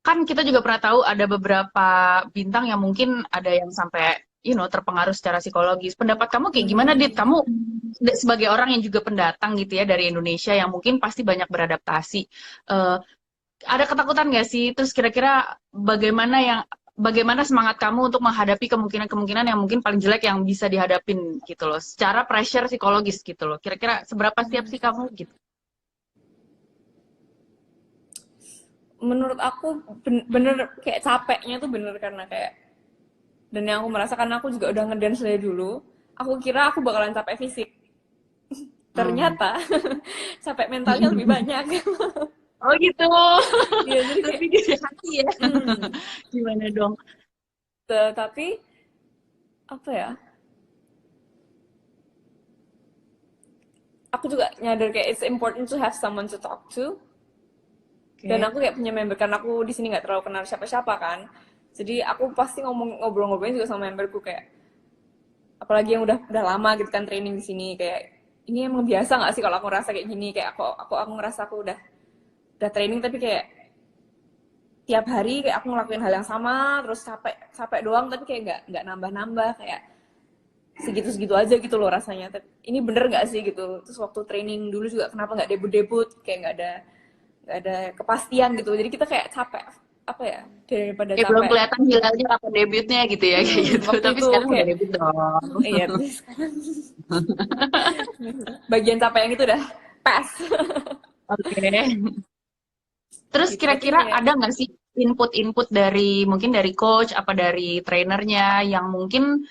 kan kita juga pernah tahu ada beberapa bintang yang mungkin ada yang sampai terpengaruh secara psikologis. Pendapat kamu kayak gimana, Dit? Hmm. Kamu sebagai orang yang juga pendatang gitu ya dari Indonesia yang mungkin pasti banyak beradaptasi. eh, ada ketakutan nggak sih? Terus kira-kira bagaimana semangat kamu untuk menghadapi kemungkinan-kemungkinan yang mungkin paling jelek yang bisa dihadapin gitu loh, secara pressure psikologis gitu loh. Kira-kira seberapa siap sih kamu gitu? Menurut aku bener kayak capeknya tuh bener karena kayak Dan yang aku merasakan, aku juga udah ngedance dari dulu, aku kira aku bakalan capek fisik. Hmm. Ternyata capek mentalnya lebih banyak. Oh gitu. Iya, jadi kayak Lebih dari hati ya. hmm, Gimana dong? tapi apa ya? Aku juga nyadar kayak it's important to have someone to talk to. Dan Oke. aku kayak punya member, karena aku di sini nggak terlalu kenal siapa-siapa kan. Jadi aku pasti ngobrol-ngobrolin juga sama memberku, kayak apalagi yang udah lama gitu kan training di sini, kayak ini emang biasa nggak sih kalau aku ngerasa kayak gini, kayak aku ngerasa aku udah training tapi kayak tiap hari kayak aku ngelakuin hal yang sama terus capek capek doang, tapi kayak nggak nambah-nambah, kayak segitu-segitu aja gitu loh rasanya. Tapi ini bener nggak sih gitu. Terus waktu training dulu juga kenapa nggak debut-debut, kayak nggak ada kepastian gitu. Jadi kita kayak capek, apa ya, daripada Ya belum capek. kelihatan hilalnya kapan debutnya gitu ya kayak gitu. Waktu Tapi itu sekarang udah kayak debut dong. iya, tapi sekarang bagian capek yang itu udah pas. Oke. Terus Gitu tapi kira-kira ya. ada nggak sih input-input dari mungkin dari coach apa dari trainernya yang mungkin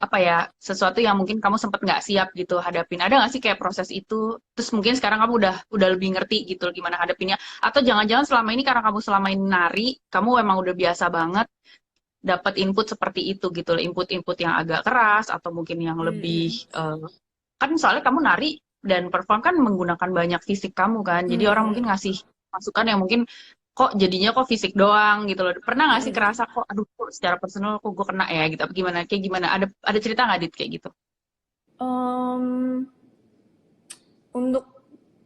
apa ya sesuatu yang mungkin kamu sempat nggak siap gitu hadapin? Ada nggak sih kayak proses itu? Terus mungkin sekarang kamu udah lebih ngerti gitu gimana hadapinnya? Atau jangan-jangan selama ini karena kamu selama ini nari, kamu emang udah biasa banget dapat input seperti itu gitu loh, input-input yang agak keras atau mungkin yang lebih Mm-mm. kan soalnya kamu nari dan perform kan menggunakan banyak fisik kamu kan, jadi orang mungkin Mm-mm. ngasih masukan yang mungkin kok jadinya kok fisik doang gitu loh. Pernah nggak sih Mm-mm. kerasa kok aduh kok secara personal kok gue kena ya gitu apa gimana kayak gimana ada cerita nggak Dit kayak gitu? Em, untuk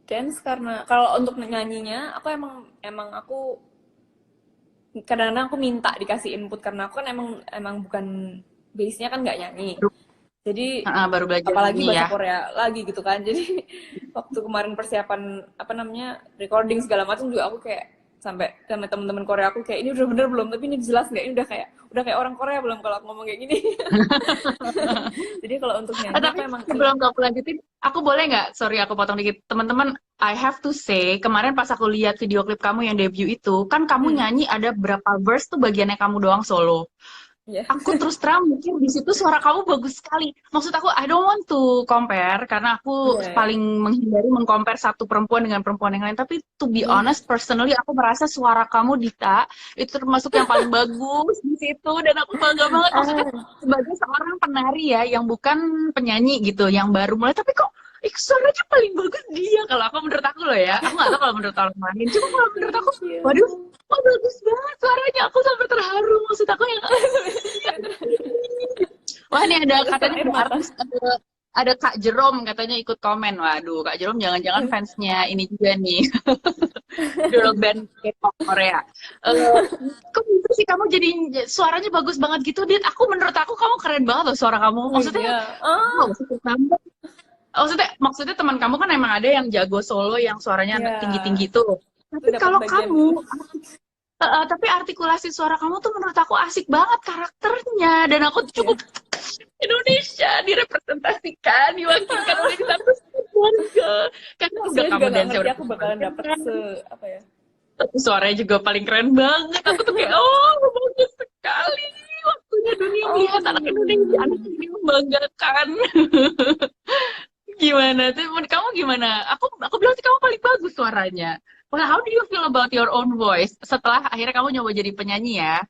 dance, karena kalau untuk nyanyinya aku emang emang aku kadang-kadang aku minta dikasih input, karena aku kan emang emang bukan base-nya kan nggak nyanyi. Baru, Jadi baru belajar apalagi nyanyi bahasa ya. Korea lagi gitu kan. Jadi waktu kemarin persiapan apa namanya recording segala macam juga aku kayak sampai sama teman-teman Korea aku kayak ini udah bener belum, tapi ini jelas nggak, ini udah kayak orang Korea belum kalau aku ngomong kayak gini. Jadi kalau untuk nyanyi aku Tapi emang sebelum kamu lanjutin, aku boleh nggak? Sorry, aku potong dikit. Teman-teman, I have to say, kemarin pas aku lihat video klip kamu yang debut itu, kan kamu hmm, nyanyi ada berapa verse tuh bagiannya kamu doang solo. ya. Aku terus terang mikir di situ suara kamu bagus sekali. Maksud aku, I don't want to compare karena aku Iya, ya. paling menghindari mengcompare satu perempuan dengan perempuan yang lain. Tapi to be Iya. honest, personally aku merasa suara kamu Dita itu termasuk yang paling bagus di situ dan aku bangga banget. Maksudnya Ah, sebagai seorang penari ya yang bukan penyanyi gitu, yang baru mulai. Tapi kok suaranya paling bagus dia kalau aku menurut aku loh ya. Aku nggak tahu kalau menurut orang lain. Cuma kalau menurut aku, iya. waduh, oh bagus banget suaranya. Aku sampai terharu. Maksud aku yang wah ini ada Terus katanya terakhir ada mata. artis ada Kak Jerome katanya ikut komen. Waduh, Kak Jerome jangan-jangan fansnya ini juga nih, girl band K-pop Korea. Eh, kok gitu sih kamu jadi suaranya bagus banget gitu, Dit? Menurut aku kamu keren banget loh suara kamu. Oh Maksudnya, iya. Ah, wow, maksudnya kamu, maksudnya teman kamu kan emang ada yang jago solo yang suaranya iya. tinggi-tinggi tuh. Itu Tapi dapat kalau bagian itu. kamu tapi artikulasi suara kamu tuh menurut aku asik banget karakternya dan aku tuh Iya. cukup Indonesia direpresentasikan, diwakilkan oleh Duta Besar Keluarga. Karena Aku udah sebenarnya kamu juga nggak dance ngerti udah aku bakalan keren dapet kan. apa ya. Tapi suaranya juga paling keren banget. Aku tuh kayak, oh bagus sekali. Waktunya dunia melihat anak Indonesia, anak Oh. ini membanggakan. Gimana tuh? Menurut kamu gimana? Aku bilang sih kamu paling bagus suaranya. Well, how do you feel about your own voice? Setelah akhirnya kamu nyoba jadi penyanyi ya?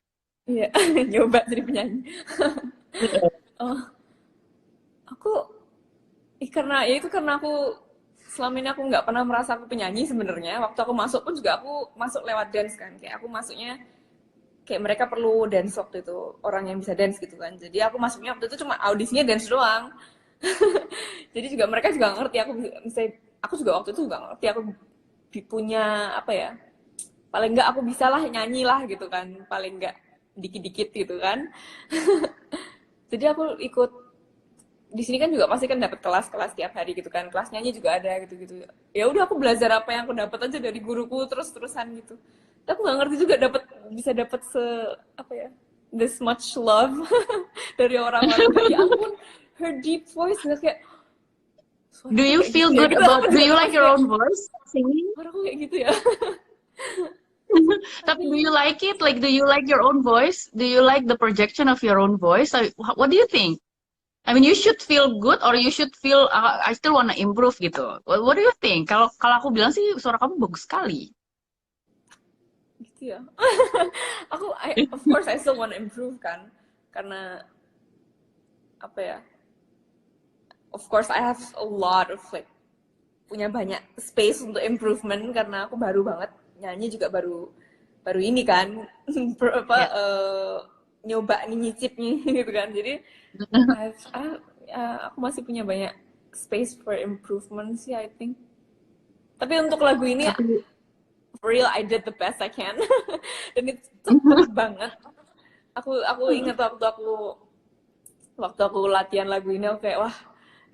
Iya, nyoba jadi penyanyi. Oh, aku karena ya itu karena aku selama ini aku nggak pernah merasa aku penyanyi sebenarnya. Waktu aku masuk pun juga aku masuk lewat dance kan. Kayak aku masuknya kayak mereka perlu dance waktu itu, orang yang bisa dance gitu kan. Jadi aku masuknya waktu itu cuma audisinya dance doang. Jadi juga mereka juga nggak ngerti aku bisa, aku juga waktu itu juga nggak ngerti aku punya apa ya, paling nggak aku bisa lah nyanyi lah gitu kan, paling nggak dikit-dikit gitu kan. Jadi aku ikut di sini kan juga pasti kan dapat kelas-kelas tiap hari gitu kan, kelas nyanyi juga ada gitu-gitu. Ya udah aku belajar apa yang aku dapat aja dari guruku terus-terusan gitu. Tapi aku nggak ngerti juga bisa dapat apa ya, this much love dari orang-orang, kayak ya ampun, her deep voice nggak kayak Do suaraku you kayak gitu feel ya good gitu. about, do you Aku like masih your kayak own voice singing? suaraku kayak gitu ya. Tapi do Aduh. you like it? Like, do you like your own voice? Do you like the projection of your own voice? Like, what do you think? I mean, you should feel good or you should feel I still wanna improve gitu. What do you think? Kalau kalau aku bilang sih suara kamu bagus sekali. Gitu ya. Of course I still want to improve kan. Karena apa ya? Of course I have a lot of like punya banyak space untuk improvement karena aku baru banget nyanyi juga baru baru ini kan Ya. nyoba nih nyicip nih gitu kan jadi aku masih punya banyak space for improvement sih I think tapi untuk lagu ini Tapi for real I did the best I can dan itu cepet banget aku ingat waktu aku latihan lagu ini aku kayak wah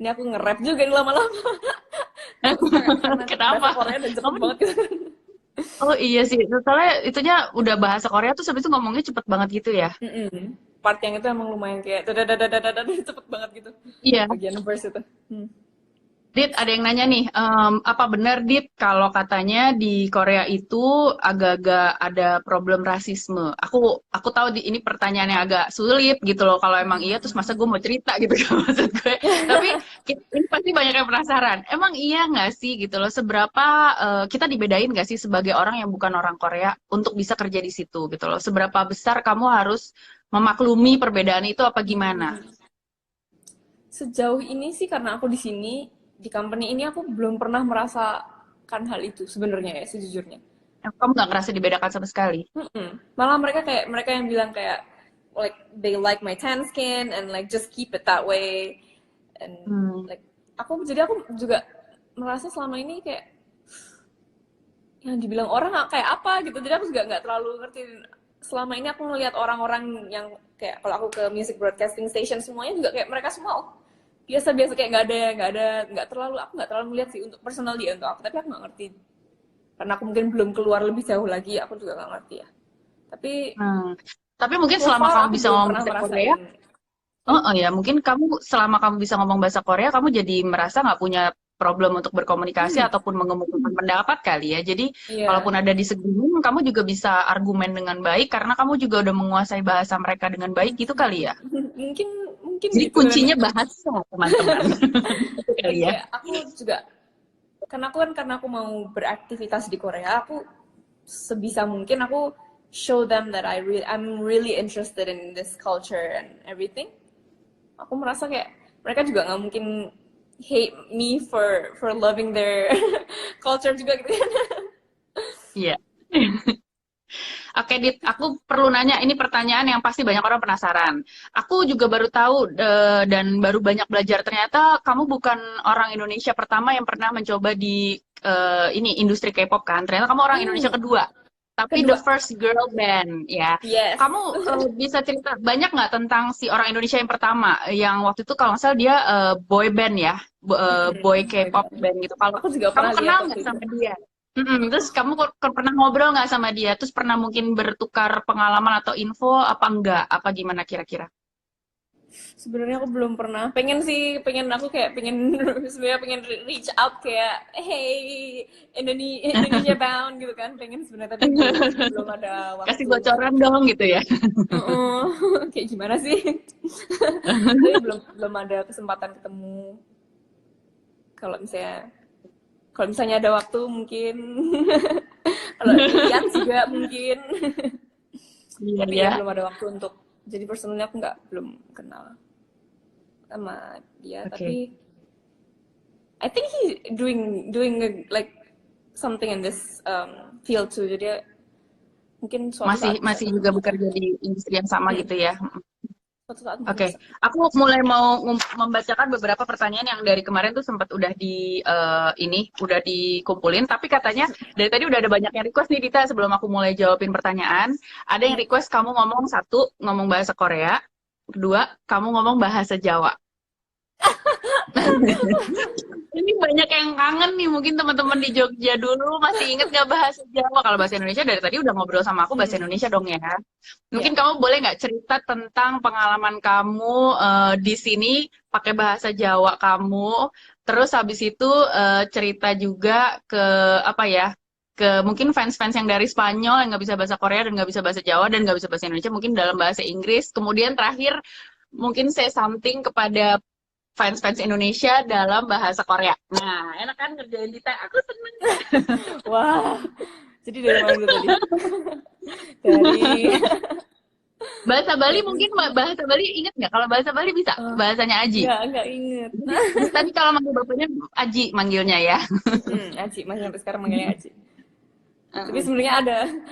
ini aku nge-rap juga nih lama-lama karena bahasa kenapa? Korea dan cepet Kamu banget gitu. oh iya sih, soalnya itunya udah bahasa Korea tuh habis itu ngomongnya cepet banget gitu ya. Mm-mm. Part yang itu emang lumayan kayak dadadadadadadad cepet banget gitu Iya. bagian verse itu. Dit, ada yang nanya nih, apa benar Dit kalau katanya di Korea itu agak-agak ada problem rasisme? Aku tahu ini pertanyaan yang agak sulit gitu loh. Kalau emang iya, terus masa gue mau cerita gitu kan maksud gue. Tapi ini pasti banyak yang penasaran. Emang iya nggak sih gitu loh? Seberapa kita dibedain nggak sih sebagai orang yang bukan orang Korea untuk bisa kerja di situ gitu loh? Seberapa besar kamu harus memaklumi perbedaan itu apa gimana? Sejauh ini sih karena aku di sini di company ini aku belum pernah merasakan hal itu sebenarnya ya sejujurnya. Kamu nggak ngerasa dibedakan sama sekali? Malah mereka yang bilang kayak like they like my tan skin and like just keep it that way and Hmm. like aku juga merasa selama ini kayak yang dibilang orang kayak apa gitu jadi aku juga nggak terlalu ngerti selama ini aku ngelihat orang-orang yang kayak kalau aku ke music broadcasting station semuanya juga kayak mereka semua biasa-biasa kayak aku nggak terlalu melihat sih untuk personal dia untuk aku tapi aku nggak ngerti karena aku mungkin belum keluar lebih jauh lagi aku juga nggak ngerti ya tapi Hmm. Tapi mungkin so selama far kamu aku bisa belum ngomong pernah bahasa Korea, merasain. oh, Hmm? oh ya, mungkin kamu selama kamu bisa ngomong bahasa Korea, kamu jadi merasa nggak punya problem untuk berkomunikasi ataupun mengemukakan pendapat kali ya. Jadi Iya. kalaupun ada disagreement, kamu juga bisa argumen dengan baik karena kamu juga udah menguasai bahasa mereka dengan baik gitu kali ya. mungkin mungkin Jadi gitu dan kuncinya bahasa, teman-teman. Itu dan kali ya. kayak aku juga karena aku mau beraktivitas di Korea aku sebisa mungkin aku show them that I'm really interested in this culture and everything. Aku merasa kayak mereka juga nggak mungkin hate me for loving their culture juga gitu kan. Iya. Oke, Dit, aku perlu nanya, ini pertanyaan yang pasti banyak orang penasaran. Aku juga baru tahu dan baru banyak belajar, ternyata kamu bukan orang Indonesia pertama yang pernah mencoba di ini industri K-pop kan? Ternyata kamu orang Indonesia Hmm, kedua. Tapi the kedua, first girl band, ya. yes. Kamu bisa cerita banyak nggak tentang si orang Indonesia yang pertama? Yang waktu itu kalau nggak salah dia boy band ya, boy Boy K-pop band. band gitu. Kalau Aku juga kamu pernah lihat kenal waktu nggak itu. sama dia? Terus kamu pernah ngobrol nggak sama dia? Terus pernah mungkin bertukar pengalaman atau info apa enggak? Apa gimana kira-kira? Sebenarnya aku belum pernah. Pengen sih, pengen aku kayak pengen sebenarnya pengen reach out kayak hey Indonesia bound gitu kan. Pengen sebenarnya tapi belum belum ada Kasih waktunya. bocoran dong gitu ya. Kayak gimana sih? Tapi belum belum ada kesempatan ketemu. Kalau misalnya kalau misalnya ada waktu mungkin kalau lihat juga mungkin. Iya Tapi ya. ya belum ada waktu untuk jadi personalnya aku nggak belum kenal sama dia Oke. tapi I think he's doing like something in this field too jadi mungkin Masih masih juga bekerja di industri yang sama hmm, gitu ya. suatu saat mungkin Oke, bisa. aku mulai mau membacakan beberapa pertanyaan yang dari kemarin tuh sempat udah ini udah dikumpulin, tapi katanya dari tadi udah ada banyak yang request nih Dita sebelum aku mulai jawabin pertanyaan. Ada yang request kamu ngomong satu, ngomong bahasa Korea, kedua, kamu ngomong bahasa Jawa. Ini banyak yang kangen nih, mungkin teman-teman di Jogja dulu masih inget gak bahasa Jawa? Kalau bahasa Indonesia dari tadi udah ngobrol sama aku bahasa Indonesia dong ya. Mungkin Ya. kamu boleh nggak cerita tentang pengalaman kamu di sini pakai bahasa Jawa kamu, terus habis itu cerita juga ke apa ya? ke mungkin fans-fans yang dari Spanyol yang nggak bisa bahasa Korea dan nggak bisa bahasa Jawa dan nggak bisa bahasa Indonesia, mungkin dalam bahasa Inggris. Kemudian terakhir mungkin say something kepada fans-fans Indonesia dalam bahasa Korea. Nah, enak kan ngerjain Dita? Aku seneng. Wah, jadi dari mana dulu tadi? Dari Bahasa Bali dari mungkin bahasa Bali inget nggak? Kalau bahasa Bali bisa bahasanya Aji. nggak inget. Tadi kalau manggil bapaknya Aji manggilnya ya. Aci, masih sampai sekarang manggilnya Aci. Tapi Heeh. sebenarnya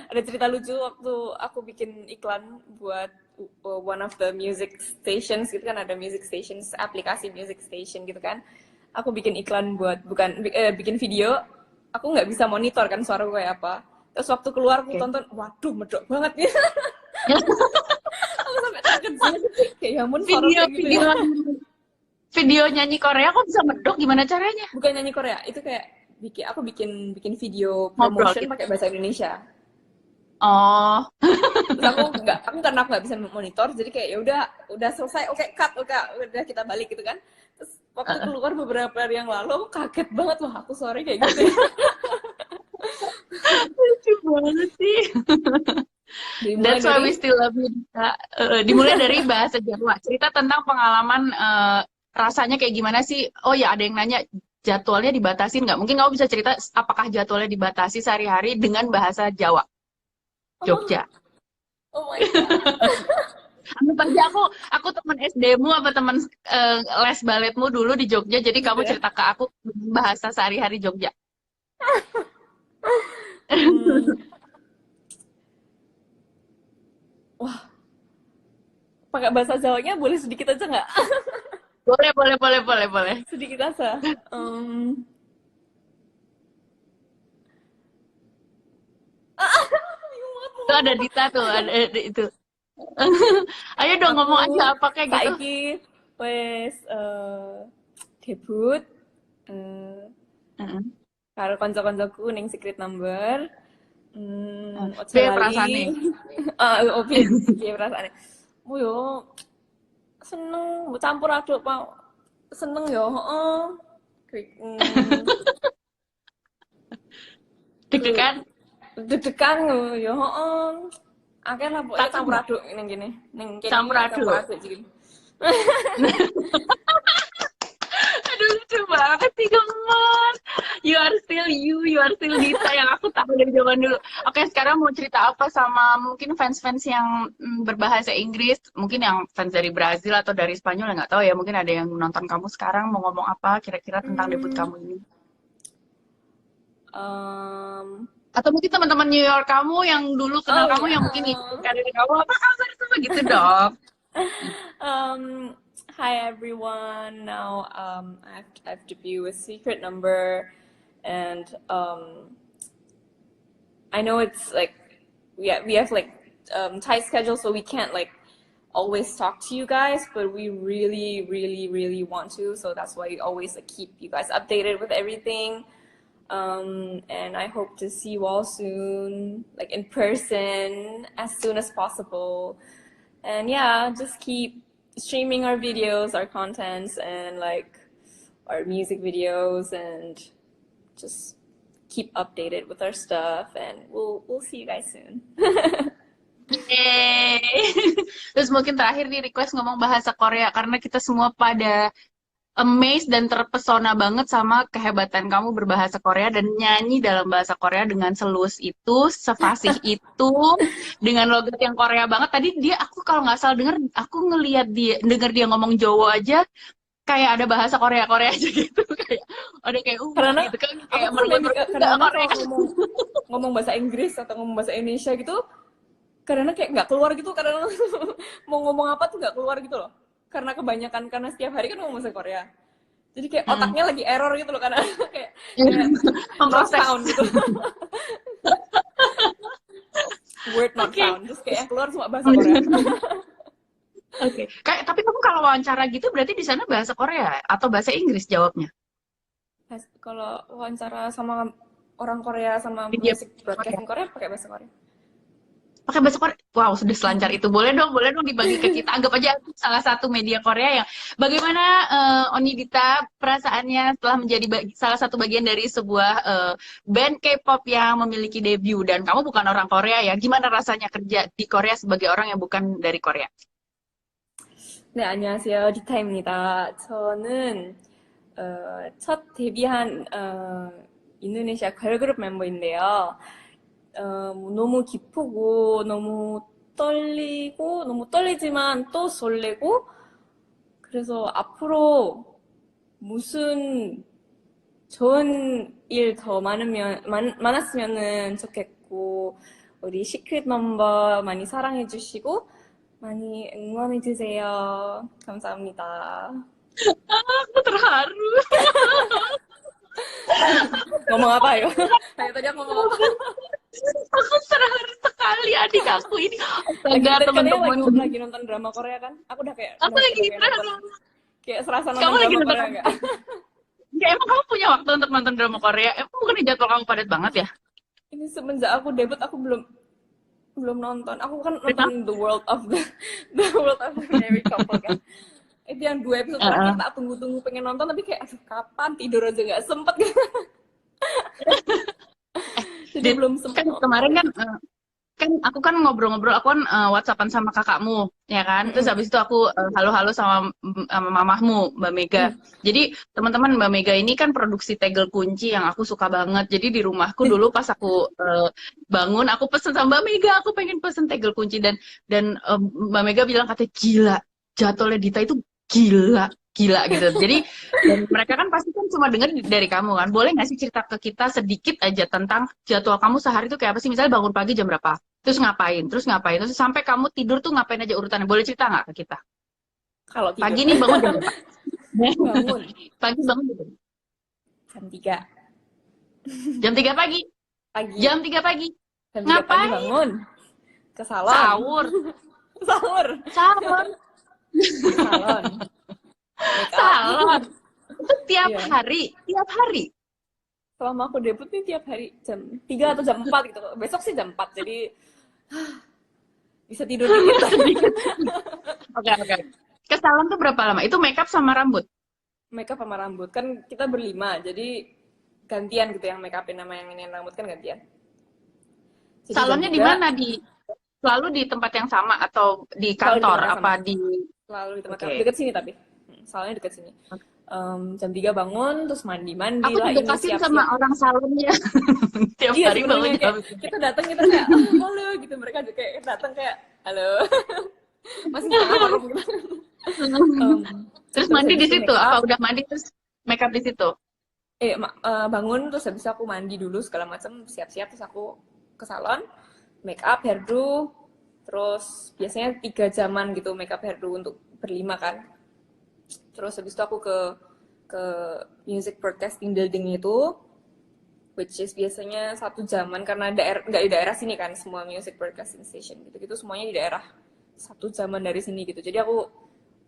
ada cerita lucu waktu aku bikin iklan buat one of the music stations gitu kan, ada music stations, aplikasi music station gitu kan. Aku bikin iklan buat bikin video, aku nggak bisa monitor kan suara gue kayak apa. Terus waktu keluar aku Oke. tonton, waduh medok banget nih. Aku sampai terkejut. Kayak ya ampun suara Video kayak gitu ya. video video nyanyi Korea kok bisa medok gimana caranya? Bukan nyanyi Korea, itu kayak aku bikin bikin video Ngobrol promotion gitu. pakai bahasa Indonesia. Oh, Terus aku karena aku nggak bisa monitor, jadi kayak ya udah selesai, oke cut, oke udah kita balik gitu kan. Terus waktu keluar beberapa hari yang lalu, aku kaget banget loh, aku sore kayak gitu ya. lucu banget sih. Dimulai That's why dari we still love you, Dita. Dimulai dari bahasa Jawa. Cerita tentang pengalaman rasanya kayak gimana sih? Oh ya, ada yang nanya jadwalnya dibatasin nggak? Mungkin kamu bisa cerita apakah jadwalnya dibatasi sehari-hari dengan bahasa Jawa, oh, Jogja. oh my god. Anggap aja aku teman SD-mu apa teman les baletmu dulu di Jogja, jadi Gitu kamu ya. cerita ke aku bahasa sehari-hari Jogja. Hmm, wah, pakai bahasa Jawanya boleh sedikit aja nggak? Boleh, boleh, boleh, boleh, boleh. Sedikit aja. Bingung banget mau Itu ada ngomong apa. Dita tuh, ada itu. Ayo dong Aku ngomong aja apa kayak gitu. saiki wes debut eh, Heeh. karo kanca-kancaku ning Secret Number. Ojo Piye lali. perasaane? Opi, piye perasaane? Mu yo seneng, mau campur aduk mau seneng yo, heeh. Ke Deg-degan, deg-degan yo, heeh. Akeh lah pokoknya takut campur nggak? aduk ning kene. Ning kene iki Campur campur aduk. aduk iki. Aduh lucu banget sih gemes. You are still Dita yang aku tahu dari zaman dulu. Oke, sekarang mau cerita apa sama mungkin fans-fans yang berbahasa Inggris, mungkin yang fans dari Brazil atau dari Spanyol ya nggak tahu ya. Mungkin ada yang nonton kamu sekarang mau ngomong apa kira-kira tentang debut Hmm, kamu ini. um, Atau mungkin teman-teman New York kamu yang dulu kenal oh kamu ya. yang mungkin ngikutin karir kamu apa kabar semua gitu dong. Um, Hi everyone. Now I've debuted with Secret Number, and I know it's like we have like tight schedule, so we can't like always talk to you guys, but we really, really, really want to. So that's why we always like keep you guys updated with everything. And I hope to see you all soon, like in person, as soon as possible. And yeah, just keep streaming our videos, our contents, and like our music videos, and just keep updated with our stuff. And we'll see you guys soon. Yeay. Terus mungkin terakhir nih request ngomong bahasa Korea karena kita semua pada amazed dan terpesona banget sama kehebatan kamu berbahasa Korea dan nyanyi dalam bahasa Korea dengan selus itu, sefasih itu, dengan logat yang Korea banget. Tadi dia aku kalau nggak salah denger, aku ngelihat denger dia ngomong Jawa aja kayak ada bahasa Korea Korea aja gitu kayak ada kayak Karena gitu kan aku kayak tuh merengut lebih nggak kadang-kadang Korea. kalau ngomong ngomong bahasa Inggris atau ngomong bahasa Indonesia gitu, kadang kayak nggak keluar gitu, kadang mau ngomong apa tuh nggak keluar gitu loh, karena kebanyakan karena setiap hari kan ngomong bahasa Korea, jadi kayak Mm. otaknya lagi error gitu loh, karena kayak not Memproses. found gitu. Word not Oke. found, terus kayak yang keluar cuma bahasa Korea. Oke. Kayak tapi kamu kalau wawancara gitu berarti di sana bahasa Korea atau bahasa Inggris jawabnya? Kalau wawancara sama orang Korea sama Video music Korea. broadcasting Korea pakai bahasa Korea. Pakai bahasa Korea. Wow, sudah selancar itu. Boleh dong dibagi ke kita. Anggap aja aku salah satu media Korea yang bagaimana Onidita perasaannya setelah menjadi salah satu bagian dari sebuah band K-pop yang memiliki debut dan kamu bukan orang Korea ya. Gimana rasanya kerja di Korea sebagai orang yang bukan dari Korea? 네, 안녕하세요. 리타입니다. 저는 첫 데뷔한 인도네시아 걸그룹 멤버인데요. 뭐 너무 기쁘고 너무 떨리고 너무 떨리지만 또 설레고 그래서 앞으로 무슨 좋은 일 더 많았으면 좋겠고 우리 시크릿 넘버 많이 사랑해 주시고 많이 응원해 주세요. 감사합니다. Aku terharu. ngomong apa ayo? Ayo tadi aku ngomong apa? Aku terharu sekali adik aku ini. Lagi Agar kan ya teman-teman. lagi nonton drama Korea kan? Aku udah kayak Aku lagi kayak nonton, terharu. kayak serasa Kamu nonton lagi drama nonton Korea apa? enggak? Ya, emang kamu punya waktu untuk nonton drama Korea? Emang bukan jadwal kamu padat banget ya? Ini semenjak aku debut aku belum belum nonton. Aku kan Kenapa? nonton The World of the Married Couple kan. Itu yang 2 episode terakhir tak tunggu-tunggu pengen nonton tapi kayak aduh kapan tidur aja nggak sempet kan. Jadi Dit, belum sempet kan nonton. kemarin kan aku kan ngobrol-ngobrol, aku kan WhatsAppan sama kakakmu, ya kan? Terus habis itu aku halo-halo sama mamahmu, Mbak Mega. Jadi teman-teman Mbak Mega ini kan produksi tegel kunci yang aku suka banget. Jadi di rumahku dulu pas aku bangun, aku pesen sama Mbak Mega, aku pengen pesen tegel kunci dan Mbak Mega bilang katanya gila, jadwalnya Dita itu gila gila gitu. Jadi dan mereka kan pasti kan cuma denger dari kamu kan. Boleh nggak sih cerita ke kita sedikit aja tentang jadwal kamu sehari itu kayak apa sih? Misalnya bangun pagi jam berapa? Terus ngapain? Terus sampai kamu tidur tuh ngapain aja urutannya? Boleh cerita nggak ke kita? Kalau tidur Pagi nih bangun jam berapa? bangun Pagi bangun jam berapa? jam 3 Jam 3 pagi. pagi. Jam 3 pagi. Jam 3 pagi Ngapain? bangun ke salon. Sahur. Sahur. Sahur. Ke salon. Make up. Salon. Itu tiap Iya. hari. Tiap hari. Selama aku debut nih tiap hari jam 3 atau jam 4 gitu. Besok sih jam 4 jadi bisa tidur dikit. Oke. Ke salon tuh berapa lama? Itu makeup sama rambut? Make up sama rambut kan kita berlima jadi gantian gitu yang make upin sama yang ini rambut kan gantian. Jadi Salonnya jam di 3 mana? Selalu di tempat yang sama atau di selalu di kantor? tempat yang sama. Apa di... Selalu di tempat Oke. deket sini tapi. Salonnya deket sini. Jam 3 bangun terus mandi Aku lah juga ini kasihan siap-siap. sama orang salonnya. Tiap Iya hari bangun sebenarnya jam. kayak kita datang kita kayak halo gitu mereka juga kayak datang kayak halo masih setengah malam gitu. Terus mandi di habis itu situ? make up. Apa udah mandi terus makeup di situ? Bangun terus habis itu aku mandi dulu segala macam siap-siap terus aku ke salon make up hairdo terus biasanya 3 jaman gitu make up hairdo untuk berlima kan terus habis itu aku ke music broadcasting building itu which is biasanya 1 jaman karena nggak di daerah sini kan semua music broadcasting station gitu semuanya di daerah 1 jaman dari sini gitu jadi aku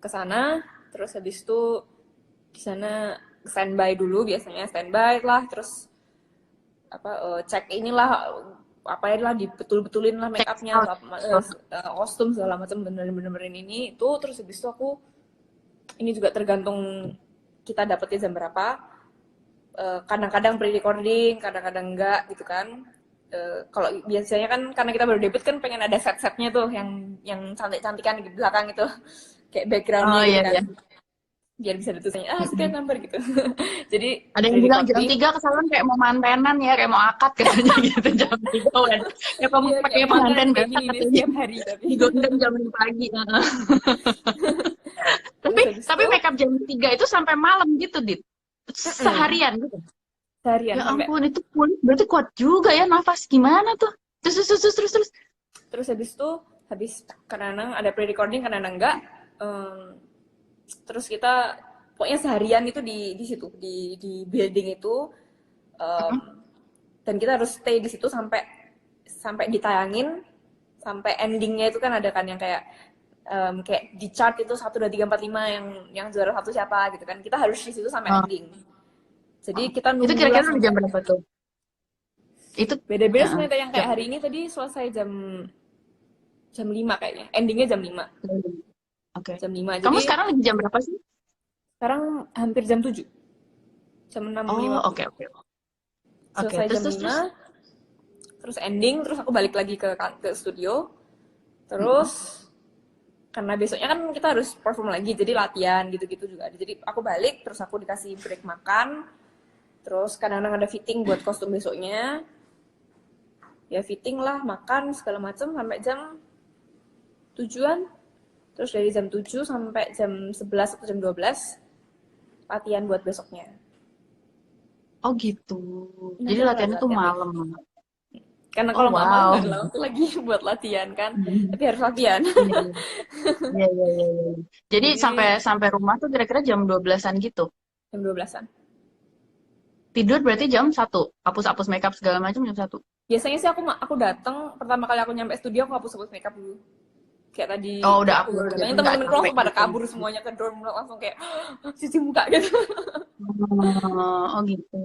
ke sana terus habis itu di sana standby dulu biasanya standby lah terus cek inilah apa ya lah dibetul-betulin lah make upnya kostum segala macam benerin ini itu terus habis itu aku ini juga tergantung kita dapetnya jam berapa kadang-kadang pre-recording kadang-kadang enggak gitu kan kalau biasanya kan karena kita baru debut kan pengen ada set-setnya tuh yang cantik-cantikan di belakang itu kayak backgroundnya gitu kan biar bisa ditulisnya sekian number gitu jadi ada yang bilang jam 3 ke salon kayak mau mantenan ya kayak mau akad katanya gitu jam 3 udah kayak kamu pakai pengantin biasa katanya setiap hari tapi digondeng jam 5 pagi tapi makeup jam 3 itu sampai malam gitu Dit seharian gitu seharian ya ampun itu kulit berarti kuat juga ya nafas gimana tuh terus habis itu kadang-kadang ada pre-recording kadang-kadang enggak terus kita pokoknya seharian itu di situ di building itu dan kita harus stay di situ sampai ditayangin sampai endingnya itu kan ada kan yang kayak di chart itu 1, 2, 3, 4, 5 yang juara 1 siapa gitu kan kita harus di situ sampai ending jadi kita nunggu itu kira-kira jam berapa tuh itu beda-beda sebenarnya yang kayak hari ini tadi selesai jam jam 5 kayaknya. Endingnya jam 5. Oke. Jam 5. Kamu Jadi sekarang lagi jam berapa sih? sekarang hampir jam 7. Jam Oh, 6.50. oke, oke. Oke, Selesai terus, jam terus, terus. 5, terus ending, terus aku balik lagi ke studio. Mm-mm. Terus karena besoknya kan kita harus perform lagi, jadi latihan gitu-gitu juga ada. Jadi aku balik, terus aku dikasih break makan, terus kadang-kadang ada fitting buat kostum besoknya. Ya fitting lah, makan segala macam sampai jam 7-an. Terus dari jam 7 sampai jam 11 atau jam 12 latihan buat besoknya. Oh gitu. Jadi Nanti aku latihannya tuh latihan deh. malam. Karena Oh kalau nggak malam wow. nggak ada waktu lagi buat latihan kan. Mhm. Tapi harus latihan. Iya, iya. Iya, iya, iya, iya. Jadi sampai Jadi sampai rumah tuh kira-kira jam 12-an gitu. jam 12-an. Tidur berarti jam 1. Hapus-hapus makeup segala macam jam 1. Biasanya sih aku datang pertama kali aku nyampe studio aku hapus-hapus makeup dulu. Kayak tadi Oh, udah kayak aku aku baru jadi datangin nggak teman-temanku capek langsung pada gitu. kabur semuanya ke dorm langsung kayak cuci muka gitu. Oh, gitu.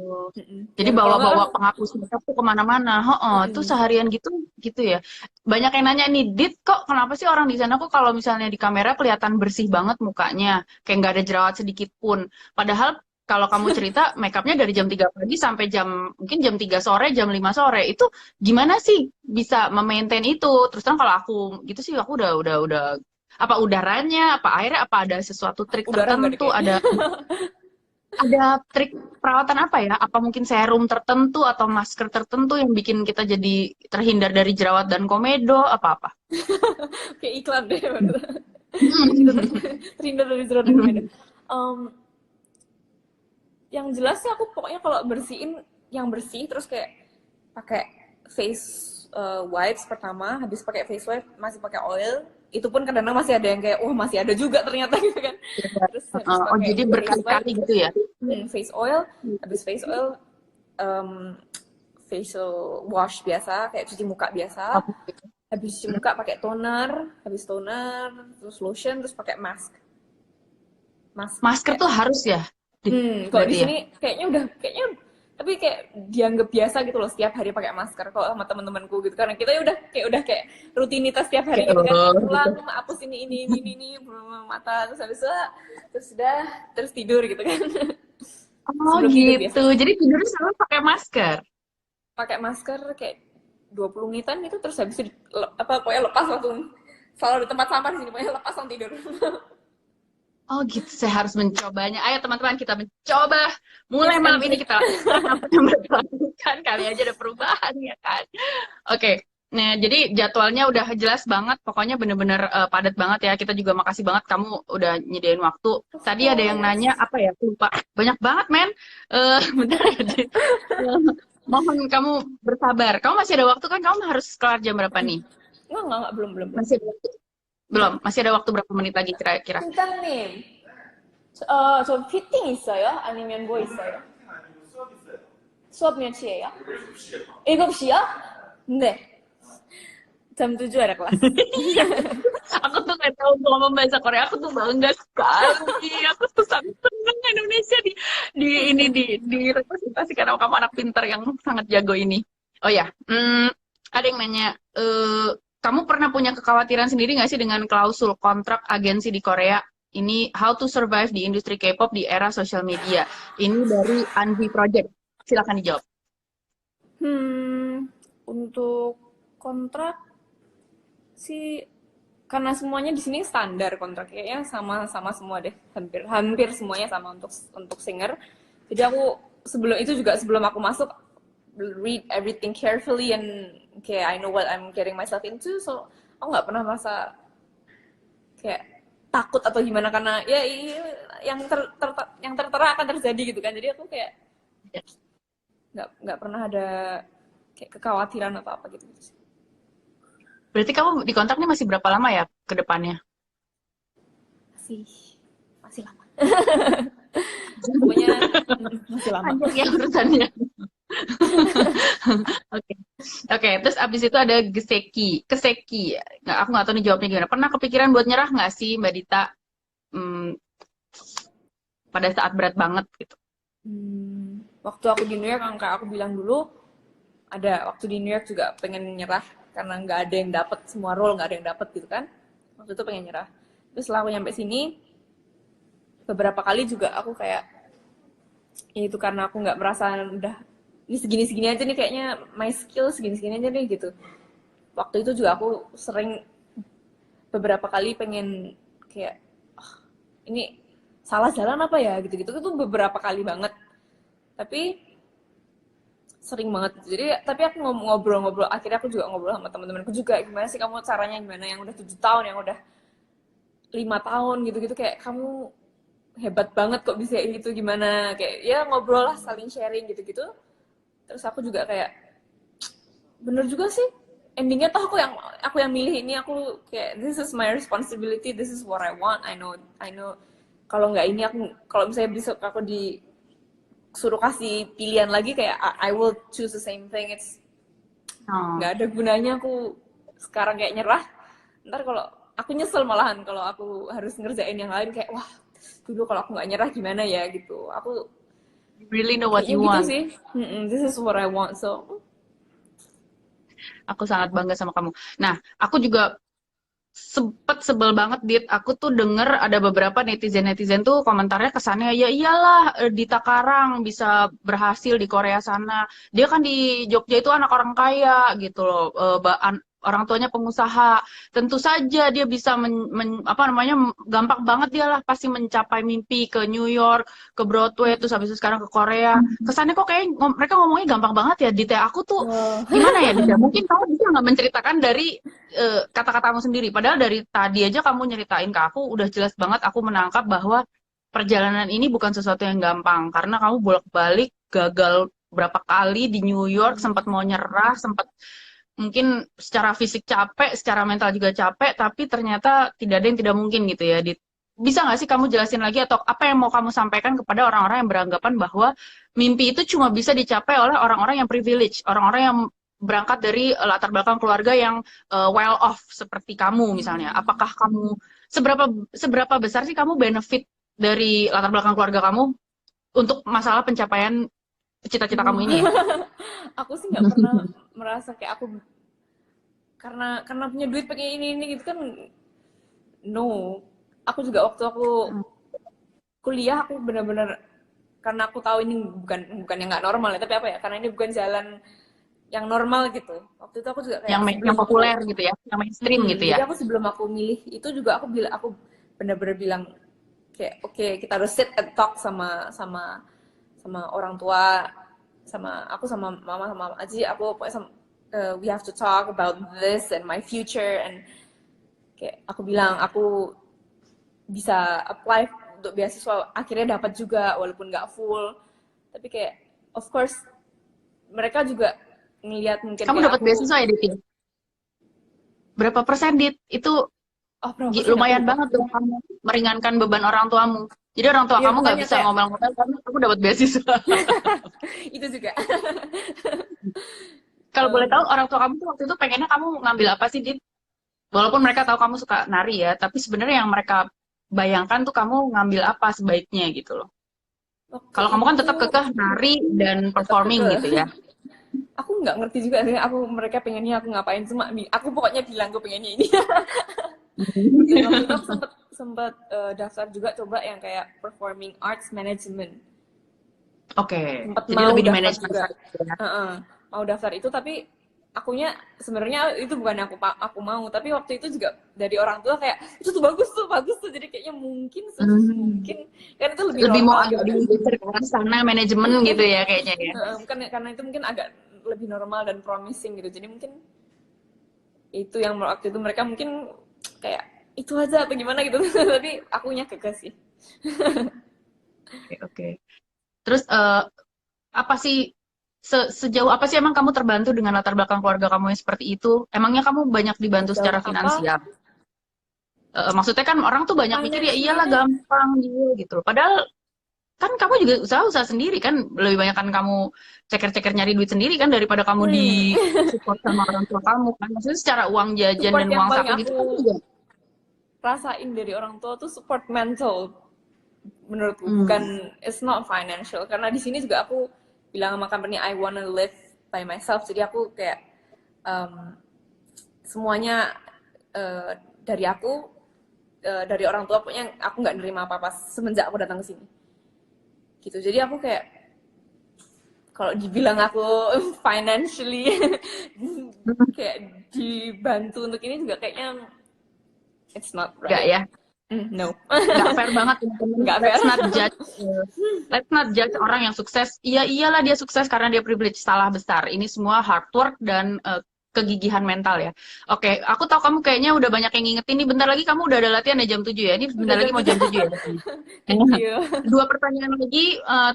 Jadi Kalau nggak kan bawa-bawa penghapus makeup tuh kemana-mana. Oh, itu seharian gitu gitu ya. Banyak yang nanya nih, Dit, kok kenapa sih orang di sana kok kalau misalnya di kamera kelihatan bersih banget mukanya, kayak nggak ada jerawat sedikit pun. Padahal kalau kamu cerita makeupnya dari jam 3 pagi sampai mungkin jam 3 sore, jam 5 sore. Itu gimana sih bisa memaintain itu? Terus terang kalau aku gitu sih aku udah apa udaranya, apa airnya, apa ada sesuatu trik udara nggak deh tertentu, kayaknya. ada trik perawatan apa ya? Apa mungkin serum tertentu atau masker tertentu yang bikin kita jadi terhindar dari jerawat dan komedo? Apa-apa? Kayak iklan deh. Biar kita terhindar dari zero dan komedo. Um, yang jelas sih aku pokoknya kalau bersihin yang bersih terus kayak pakai face wipes pertama, habis pakai face wipe masih pakai oil, itu pun kadang-kadang masih ada yang kayak masih ada juga ternyata gitu kan. Terus habis Oh, pakai jadi face wipe, berkali-kali gitu ya? face oil, habis face oil um, facial wash biasa kayak cuci muka biasa, Oke. habis cuci muka pakai toner, habis toner terus lotion terus pakai mask Masker kayak tuh harus ya? kalau di Berarti ya? sini kayaknya tapi kayak dianggap biasa gitu loh setiap hari pakai masker kalau sama teman-temanku gitu karena kita ya udah kayak rutinitas setiap hari Kayak, gitu kan gitu. pulang hapus ini mata terus habis itu terus sudah terus tidur gitu kan. Oh Sebelum tidur gitu. biasanya Jadi tidurnya selalu pakai masker. pakai masker kayak 20 menitan gitu terus habis itu apa pokoknya lepas langsung selalu di tempat sampah di sini pokoknya lepas langsung tidur. Oh gitu, saya harus mencobanya. Ayo teman-teman kita mencoba. Mulai Tips malam and ini trick. kita lakukan apa yang mereka lakukan. Kali aja ada perubahan ya kan. Oke. Nah, jadi jadwalnya udah jelas banget. Pokoknya bener-bener padat banget ya. Kita juga makasih banget kamu udah nyediain waktu. Of Tadi ada yang nanya course. apa ya? Aku lupa. Banyak banget, men. Bentar ya. Mohon kamu bersabar. Kamu masih ada waktu kan? Kamu harus kelar jam berapa nih? Enggak, belum. Masih ada waktu? Belum. Masih ada waktu berapa menit lagi kira-kira? 팀장님, 저 피팅 있어요? 아니면 뭐 있어요? 수업 몇 시에요? 7시요? 네. jam 7 ada kelas. Aku tuh nggak tahu untuk ngomong bahasa Korea, aku tuh bangga sekali. Aku tuh sangat senang Indonesia direpresentasikan sama kamu anak pintar yang sangat jago ini. Oh ya, ada yang nanya, kamu pernah punya kekhawatiran sendiri nggak sih dengan klausul kontrak agensi di Korea? Ini how to survive di industri K-pop di era sosial media. Ini dari Anvi Project. Silakan dijawab. Untuk kontrak sih karena semuanya di sini standar kontrak kayaknya sama semua deh hampir semuanya sama untuk singer. Jadi aku sebelum aku masuk read everything carefully and kayak I know what I'm getting myself into, so aku nggak pernah merasa kayak takut atau gimana karena ya yang tertera akan terjadi gitu kan. Jadi aku kayak nggak pernah ada kayak kekhawatiran atau apa gitu sih. Berarti kamu di kontraknya masih berapa lama ya ke depannya? Masih lama. Pokoknya masih lama. Panjang ya urusannya. Oke, oke. Terus abis itu ada keseki. Nggak, aku nggak tahu nih jawabnya gimana. Pernah kepikiran buat nyerah nggak sih, Mbak Dita? Pada saat berat banget gitu. Waktu aku di New York, angka aku bilang dulu, ada waktu di New York juga pengen nyerah. karena nggak ada yang dapat semua role, nggak ada yang dapat gitu kan. Waktu itu pengen nyerah. Terus setelah aku nyampe sini, beberapa kali juga aku kayak, ya itu karena aku nggak merasa udah ini segini-segini aja nih kayaknya my skill segini-segini aja nih gitu. Waktu itu juga aku sering beberapa kali pengen kayak ini salah jalan apa ya gitu-gitu itu beberapa kali banget. Tapi sering banget. Jadi tapi aku ngobrol-ngobrol, akhirnya aku juga ngobrol sama teman-temanku juga, gimana sih kamu caranya, gimana yang udah 7 tahun, yang udah 5 tahun gitu-gitu, kayak kamu hebat banget kok bisa gitu, gimana, kayak ya ngobrol lah, saling sharing gitu-gitu. Terus aku juga kayak bener juga sih, endingnya toh aku yang milih ini, aku kayak this is my responsibility, this is what I want, I know kalau nggak ini, aku kalau misalnya besok aku disuruh kasih pilihan lagi, kayak I will choose the same thing. It's Oh. nggak ada gunanya aku sekarang kayak nyerah, ntar kalau aku nyesel malahan kalau aku harus ngerjain yang lain, kayak wah dulu kalau aku nggak nyerah gimana ya gitu. Aku You really know what kayaknya you gitu want. sih. This is what I want, so Aku sangat bangga sama kamu. Nah, aku juga sempet sebel banget, Dit. Aku tuh denger ada beberapa netizen-netizen tuh komentarnya kesannya, ya iyalah Dita Karang bisa berhasil di Korea sana. Dia kan di Jogja itu anak orang kaya gitu loh. Orang tuanya pengusaha. Tentu saja dia bisa apa namanya, gampang banget dia lah pasti mencapai mimpi ke New York, ke Broadway, terus habis itu sekarang ke Korea. Kesannya kok kayak mereka ngomongnya gampang banget ya, Dita. Aku tuh oh. gimana ya, Dita? Mungkin kamu bisa nggak menceritakan dari kata-katamu sendiri. Padahal dari tadi aja kamu nyeritain ke aku, udah jelas banget aku menangkap bahwa perjalanan ini bukan sesuatu yang gampang. Karena kamu bolak-balik gagal berapa kali di New York, sempat mau nyerah, sempat mungkin secara fisik capek, secara mental juga capek, tapi ternyata tidak ada yang tidak mungkin gitu ya. Bisa nggak sih kamu jelasin lagi, atau apa yang mau kamu sampaikan kepada orang-orang yang beranggapan bahwa mimpi itu cuma bisa dicapai oleh orang-orang yang privilege, orang-orang yang berangkat dari latar belakang keluarga yang well off seperti kamu misalnya. Apakah kamu seberapa seberapa besar sih kamu benefit dari latar belakang keluarga kamu untuk masalah pencapaian cita-cita kamu ini ya? Aku sih nggak pernah merasa kayak aku karena punya duit pengen ini gitu kan, no. Aku juga waktu aku kuliah, aku benar-benar karena aku tahu ini bukan yang nggak normal ya, tapi apa ya, karena ini bukan jalan yang normal gitu. Waktu itu aku juga kayak Yang sebelum populer aku gitu ya, yang mainstream gitu ya. jadi aku sebelum aku milih itu juga aku benar-benar bilang kayak oke, kita harus sit and talk sama sama sama orang tua, sama aku, sama mama, sama Aji, aku pokoknya we have to talk about this and my future, and kayak aku bilang aku bisa apply untuk beasiswa, akhirnya dapat juga walaupun nggak full, tapi kayak of course mereka juga ngelihat mungkin Kamu kayak dapat aku beasiswa ya, Dit? Berapa persen, Dit? Itu berapa persen aku lumayan lupa. banget dong kamu meringankan beban orang tuamu. Jadi orang tua Iya kamu nggak makanya bisa kayak ngomel-ngomel karena aku dapat beasiswa. itu juga. Kalau boleh tahu, um, orang tua kamu tuh waktu itu pengennya kamu ngambil apa sih, Dit? Walaupun mereka tahu kamu suka nari ya, tapi sebenarnya yang mereka bayangkan tuh kamu ngambil apa sebaiknya gitu loh. Waktu Kalau kamu kan itu tetap kekeh nari dan tetap performing keke. gitu ya. Aku nggak ngerti juga sih, mereka pengennya aku ngapain, cuma aku pokoknya bilang gue pengennya ini. Dan waktu itu aku sempat sempat daftar juga, coba yang kayak performing arts management, Oke, sempat jadi mau lebih di daftar manajemen juga. side ya. Mau daftar itu, tapi akunya sebenarnya itu bukan aku mau, tapi waktu itu juga dari orang tua kayak itu tuh bagus tuh, jadi kayaknya mungkin Hmm. mungkin kan itu lebih Lebih mau normal agak gitu kan. digeser ke arah sana manajemen gitu ya kayaknya ya. Bukan karena itu mungkin agak lebih normal dan promising gitu, jadi mungkin itu yang waktu itu mereka mungkin kayak itu aja atau gimana gitu. Tapi akunya kekeh sih. Oke, oke. Terus apa sih sejauh apa sih emang kamu terbantu dengan latar belakang keluarga kamu yang seperti itu? Emangnya kamu banyak dibantu Sejauh secara apa finansial? Maksudnya kan orang tuh banyak mikir ya iyalah financially? gampang gitu loh. Padahal kan kamu juga usaha-usaha sendiri kan, lebih banyak kan kamu ceker-ceker nyari duit sendiri kan daripada kamu di support sama orang tua kamu kan. Maksudnya secara uang jajan Support dan yang uang paling saku gitu kan aku juga. rasain dari orang tua tuh support mental, menurutku, Hmm. bukan, it's not financial, karena di sini juga aku bilang sama company I wanna live by myself, jadi aku kayak um, semuanya dari aku, dari orang tua, pokoknya aku nggak nerima apa-apa semenjak aku datang ke sini gitu. Jadi aku kayak kalau dibilang aku financially kayak dibantu untuk ini juga kayaknya it's not Nggak right. ya? No. Nggak fair banget, teman-teman. Nggak fair. Let's not judge orang yang sukses. Iya, iyalah dia sukses karena dia privilege. Salah besar. Ini semua hard work dan kegigihan mental ya. Oke, aku tahu kamu kayaknya udah banyak yang ngingetin nih. Bentar lagi kamu udah ada latihan ya jam 7 ya. Ini Udah bentar lagi jam mau 7. jam 7 ya. Thank you. Dua pertanyaan lagi.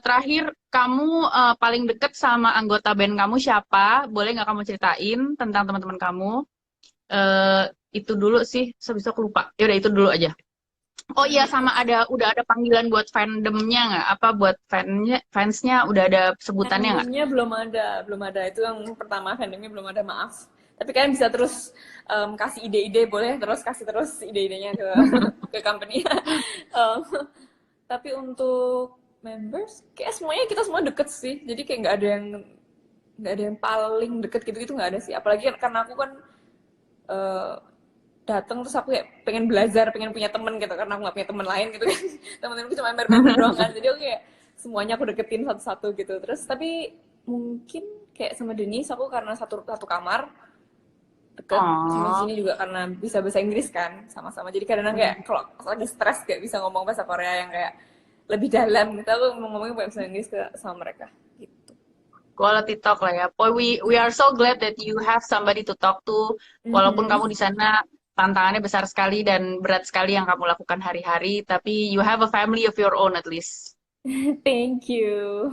Terakhir, kamu paling deket sama anggota band kamu siapa? Boleh nggak kamu ceritain tentang teman-teman kamu? Eh, itu dulu sih, sebisa aku lupa. Ya udah itu dulu aja. Oh iya, sama udah ada panggilan buat fandomnya nggak? Apa buat fansnya udah ada sebutannya nggak? Fandomnya belum ada. Itu yang pertama, fandomnya belum ada, maaf. Tapi kalian bisa terus kasih ide-ide, boleh kasih terus ide-idenya ke ke company. Em, tapi untuk members, kayak semuanya kita semua deket sih. Jadi kayak nggak ada yang paling deket gitu-gitu, nggak ada sih. Apalagi karena aku kan eh, datang terus aku kayak pengen belajar, pengen punya temen gitu karena aku nggak punya temen lain gitu kan. Temen-temenku cuma member-member doang kan. Jadi aku kayak semuanya aku deketin satu-satu gitu. Terus tapi mungkin kayak sama Denise aku karena satu satu kamar deket, sama Oh, Gini juga karena bisa bahasa Inggris kan sama-sama. Jadi kadang-kadang kayak kalau lagi stres kayak bisa ngomong bahasa Korea yang kayak lebih dalam gitu, aku ngomongnya bahasa Inggris ke sama mereka gitu. quality talk lah ya. Boy, we are so glad that you have somebody to talk to. Walaupun Mhm. kamu di sana tantangannya besar sekali dan berat sekali yang kamu lakukan hari-hari, tapi you have a family of your own at least. Thank you.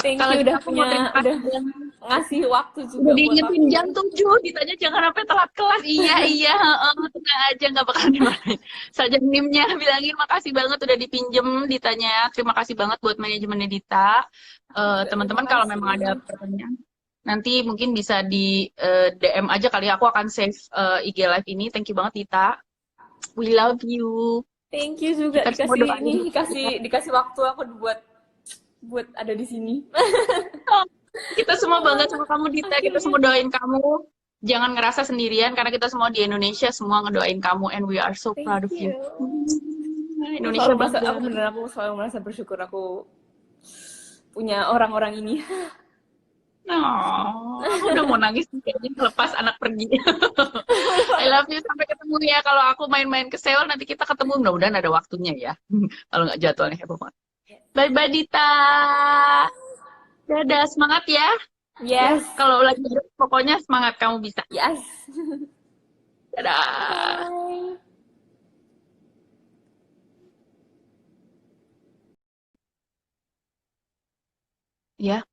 Thank Kalau you gitu udah aku mau terima udah kasih banget. ngasih waktu Udah juga buat diingetin jam aku. 7, ditanya jangan sampai telat kelas. Iya, iya, heeh, tenang aja, nggak bakal dimarahin. Saja NIM-nya bilangin makasih banget udah dipinjem, ditanya. Terima kasih banget buat manajemen Dita. Juga terima Teman-teman kalau memang ada kasih. pertanyaan, nanti mungkin bisa di DM aja kali ya. Aku akan save IG Live ini. Thank you banget Dita. We love you. Thank you juga Kita semua dikasih doain. dikasih waktu aku buat buat ada di sini. Kita semua bangga sama kamu, Dita. Kita Akhirnya. semua doain kamu. Jangan ngerasa sendirian, karena kita semua di Indonesia semua ngedoain kamu. And we are so proud Thank of you. you. Indonesia bangga. Aku selalu merasa bersyukur aku punya orang-orang ini. Oh, aku udah mau nangis nih kayaknya lepas anak pergi. I love you. Sampai ketemu ya. Kalau aku main-main ke Seoul, nanti kita ketemu. Mudah-mudahan ada waktunya ya. Kalau nggak jadwalnya heboh banget. Bye-bye, Dita. Dadah, semangat ya. Ya, Yes. kalau lagi pokoknya semangat kamu bisa. Yes. Dadah. Bye. Ya.